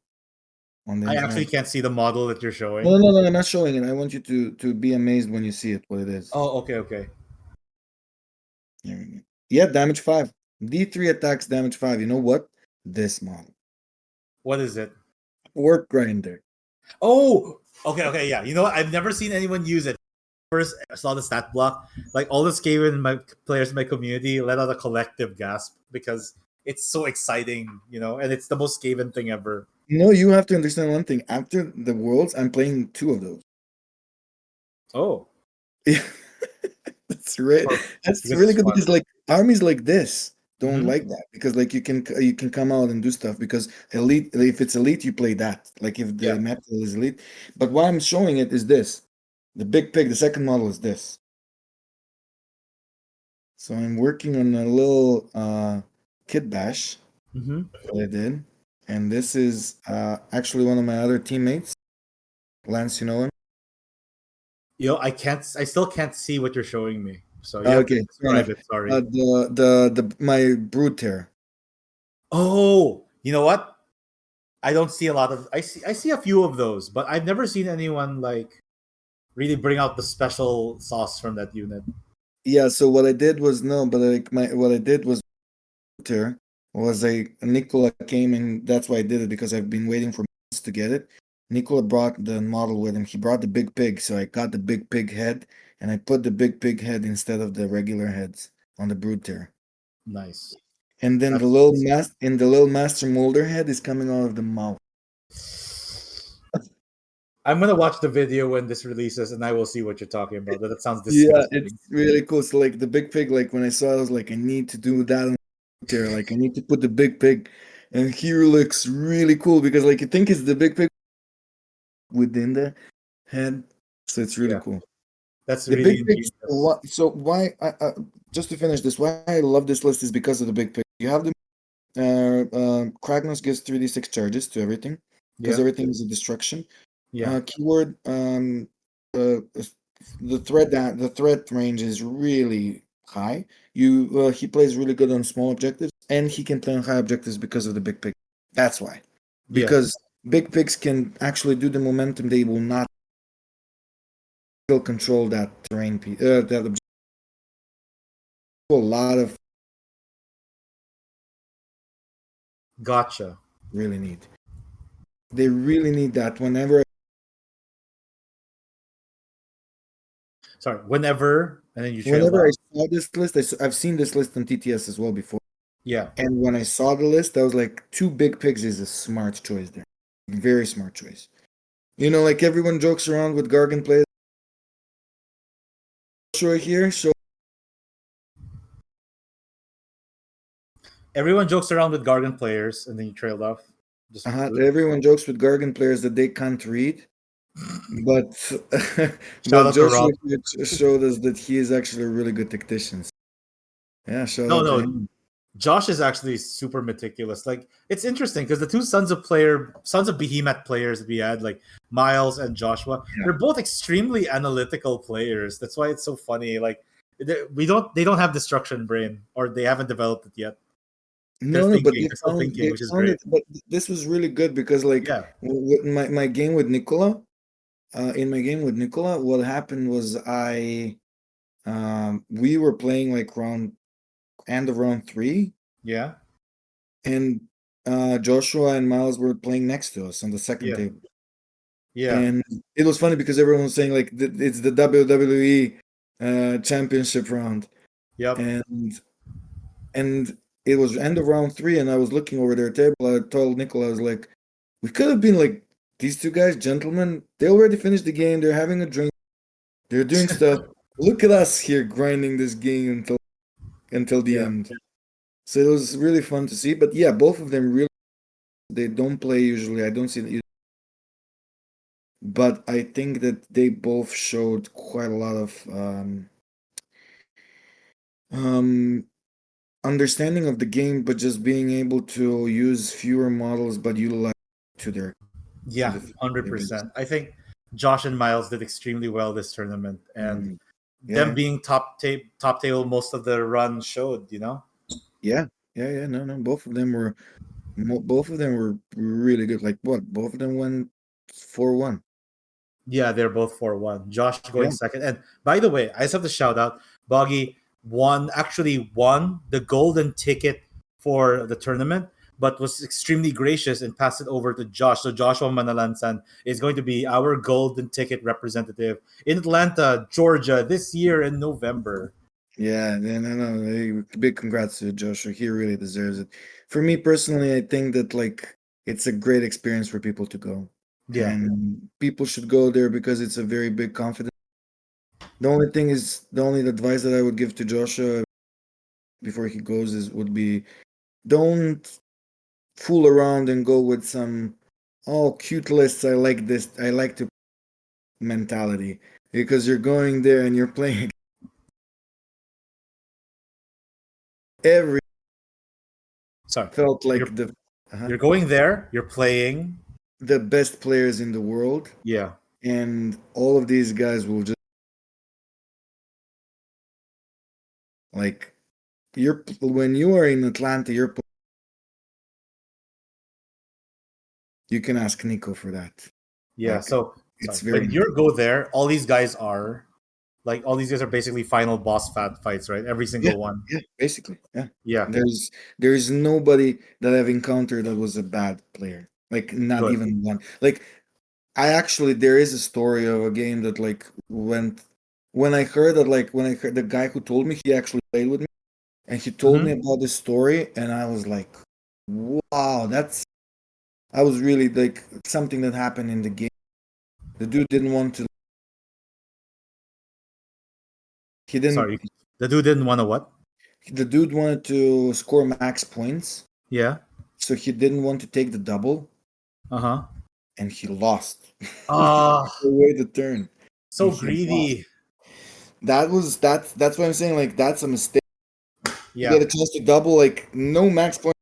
on the I internet. actually can't see the model that you're No, showing. no, no, I'm not showing it. I want you to be amazed when you see it, what it is. Oh, okay, okay. Here we go. Yeah, damage 5. D3 attacks, damage 5. You know what? This model. What is it? Work grinder. Oh, okay, okay, yeah. You know what? I've never seen anyone use it. First, I saw the stat block. Like all the Skaven players in my community let out a collective gasp because it's so exciting, and it's the most Skaven thing ever. No, you have to understand one thing. After the Worlds, I'm playing 2 of those. Oh, Yeah, that's right. for, That's because really it's good fun. because like armies like this don't Hmm. like that because like you can come out and do stuff because elite if it's elite you play that like if the Yeah. metal is elite. But why I'm showing it is this. The big pig, the second model is this. So I'm working on a little kit bash Hmm. that I did, and this is actually one of my other teammates, Lance. You know him? I still can't see what you're showing me. So you have to Okay, fair describe enough. it. Sorry. The my brood tear. Oh, you know what? I don't see a lot of. I see a few of those, but I've never seen anyone like really bring out the special sauce from that unit. Yeah. So what I did was no, but like my what I did was brood tear was a Nicola came and that's why I did it because I've been waiting for months to get it. Nicola brought the model with him. He brought the big pig, so I got the big pig head and I put the big pig head instead of the regular heads on the brood tear. Nice. And then That's the little master molder head is coming out of the mouth. I'm gonna watch the video when this releases, and I will see what you're talking about. That sounds Yeah, it's disgusting. really cool. So like the big pig, like when I saw it, I was like, I need to do that on there. Like I need to put the big pig, and here looks really cool because like you think it's the big pig within the head, so it's really Yeah, cool. that's The really big pig. ingenious. So why? Just to finish this, why I love this list is because of the big pig. You have the Kragnos gives 3d6 charges to everything because Yeah, everything is a destruction. yeah, Keyword uh, the threat range is really high. He plays really good on small objectives, and he can play on high objectives because of the big pig. That's why, yeah. because big pigs can actually do the momentum. They will not still control that terrain. That objective. A lot of Gotcha. really need. They really need that whenever Sorry. Whenever, and then you trailed whenever I off. saw this list. I've seen this list on TTS as well before. Yeah, And when I saw the list, I was like, two big pigs is a smart choice there. Very smart choice. Like everyone jokes around with Gargan players. Show here, show everyone jokes around with Gargan players, and then you trailed off. Just everyone jokes with Gargan players that they can't read. But shout but out to Joshua Rob. here showed us that he is actually a really good tactician. Yeah, shout No, out to no. him. Josh is actually super meticulous. Like it's interesting because the two sons of behemoth players that we had, like Miles and Joshua, Yeah. they're both extremely analytical players. That's why it's so funny. Like they don't have destruction brain, or they haven't developed it yet. They're No, no, but thinking. They're still thinking, they which is found great. it. But this was really good because like Yeah, my game with Nicola, in my game with Nicola, what happened was we were playing like end of round 3, yeah, and Joshua and Miles were playing next to us on the second yeah, table. yeah, And it was funny because everyone was saying like it's the WWE championship round, yep. and it was end of round 3, and I was looking over their table. I told Nicola, I was like, we could have been like these two guys, gentlemen. They already finished the game. They're having a drink. They're doing stuff. Look at us here grinding this game until the Yeah. end. So it was really fun to see. But yeah, both of them really, they don't play usually. I don't see that, but I think that they both showed quite a lot of um, understanding of the game, but just being able to use fewer models, but utilize to Yeah, their best. 100%. I think Josh and Miles did extremely well this tournament, and Mm, them yeah, being top table most of the run showed. yeah, yeah. No, no. Both of them were really good. Like what? Both of them went 4-1. Yeah, they're both 4-1. Josh going Yeah, second. And by the way, I just have to shout out Boggy won the golden ticket for the tournament, but was extremely gracious and passed it over to Josh. So Joshua Manalansan is going to be our golden ticket representative in Atlanta, Georgia this year in November. yeah. No. Big congrats to Joshua. He really deserves it. For me personally, I think that like it's a great experience for people to go, Yeah. and people should go there because it's a very big confidence. The only thing is, the only advice that I would give to Joshua before he goes is would be don't fool around and go with some oh cute lists. I like this. I like to mentality because you're going there and you're playing every Sorry. felt You're like uh you're going there, you're playing. the best players in the world, Yeah. and all of these guys will just like you're when you are in Atlanta, you can ask Nico for that. Yeah. Like So it's sorry. very When you go there, all these guys are basically final boss fights, right? Every yeah, single one. yeah, basically, yeah. Yeah. There's nobody that I've encountered that was a bad player. Like not Good. even one. Like I actually there is a story of a game that like went when I heard that like when I heard the guy who told me he actually played with me and he told me Hmm. about this story and I was like, wow, that's I was really like something that happened in the game. The dude didn't want to he didn't Sorry. The dude didn't want to what? the dude wanted to score max points, Yeah. so he didn't want to take the double Uh huh. and he lost. He Ah, threw away the turn and so he lost. greedy. That's what I'm saying. Like that's a mistake. You Yeah. get a chance to double, like no max point.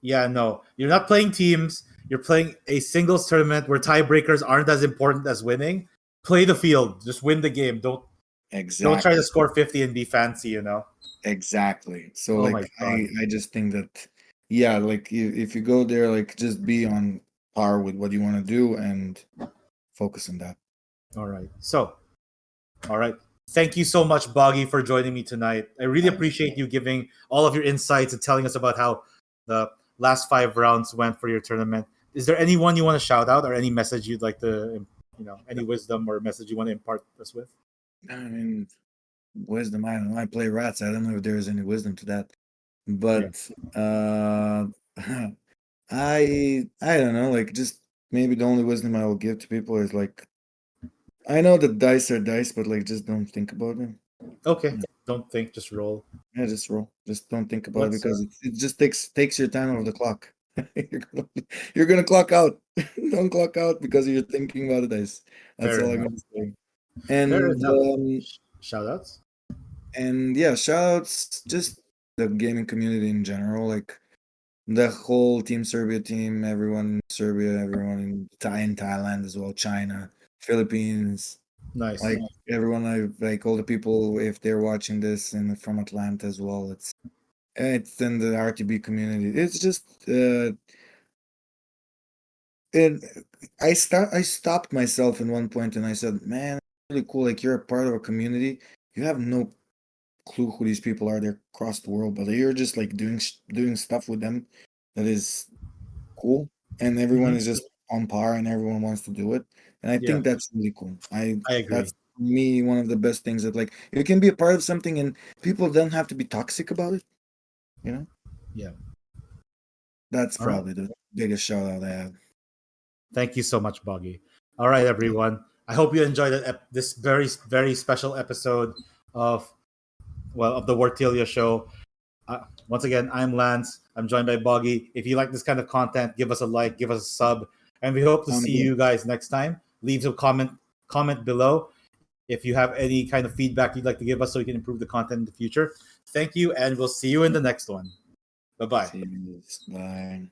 Yeah. No, you're not playing teams. You're playing a singles tournament where tiebreakers aren't as important as winning. Play the field. Just win the game. Don't try to Exactly, score 50 and be fancy. exactly. So Oh my like god. I just think that yeah, like if you go there, like just be on par with what you want to do and focus on that. All right. So, all right. Thank you so much, Boggy, for joining me tonight. I really Um, appreciate you giving all of your insights and telling us about how the last 5 rounds went for your tournament. Is there anyone you want to shout out or any message you'd like to, any wisdom or message you want to impart us with? I mean, wisdom. I don't know. I play rats. I don't know if there is any wisdom to that, Yeah. but I don't know. Like just maybe the only wisdom I will give to people is like I know that dice are dice, but like just don't think about them. Okay. Yeah, Don't think, just roll. yeah, just roll. Just don't think about it Let's because it just takes your time off the clock. you're gonna you're gonna clock out. Don't clock out because you're thinking about the dice. That's fair all I'm enough. gonna say. Fair And enough. Shout outs. yeah, shoutouts just the gaming community in general, like the whole Team Serbia team, everyone in Serbia, everyone in Thailand as well, China, Philippines, Nice. like everyone I like all the people if they're watching this and from Atlanta as well. It's in the RTB community. It's just and I stopped myself in one point and I said, man, really cool. Like you're a part of a community. You have no clue who these people are. They're across the world, but you're just like doing stuff with them that is cool, and everyone Hmm. is just on par, and everyone wants to do it. And I Yeah, think that's really cool. I I agree. That's for me one of the best things that like you can be a part of something, and people don't have to be toxic about it. You know, Yeah. that's All right. probably the biggest shout out I have. Thank you so much, Boggy. All right, everyone. I hope you enjoyed this very, very special episode of of the Wartilyo show. Once again, I'm Lance. I'm joined by Boggy. If you like this kind of content, give us a like, give us a sub, and we hope to Sound see good. you guys next time. Leave a comment below if you have any kind of feedback you'd like to give us so we can improve the content in the future. Thank you, and we'll see you in the next one. Bye bye. See you. Bye.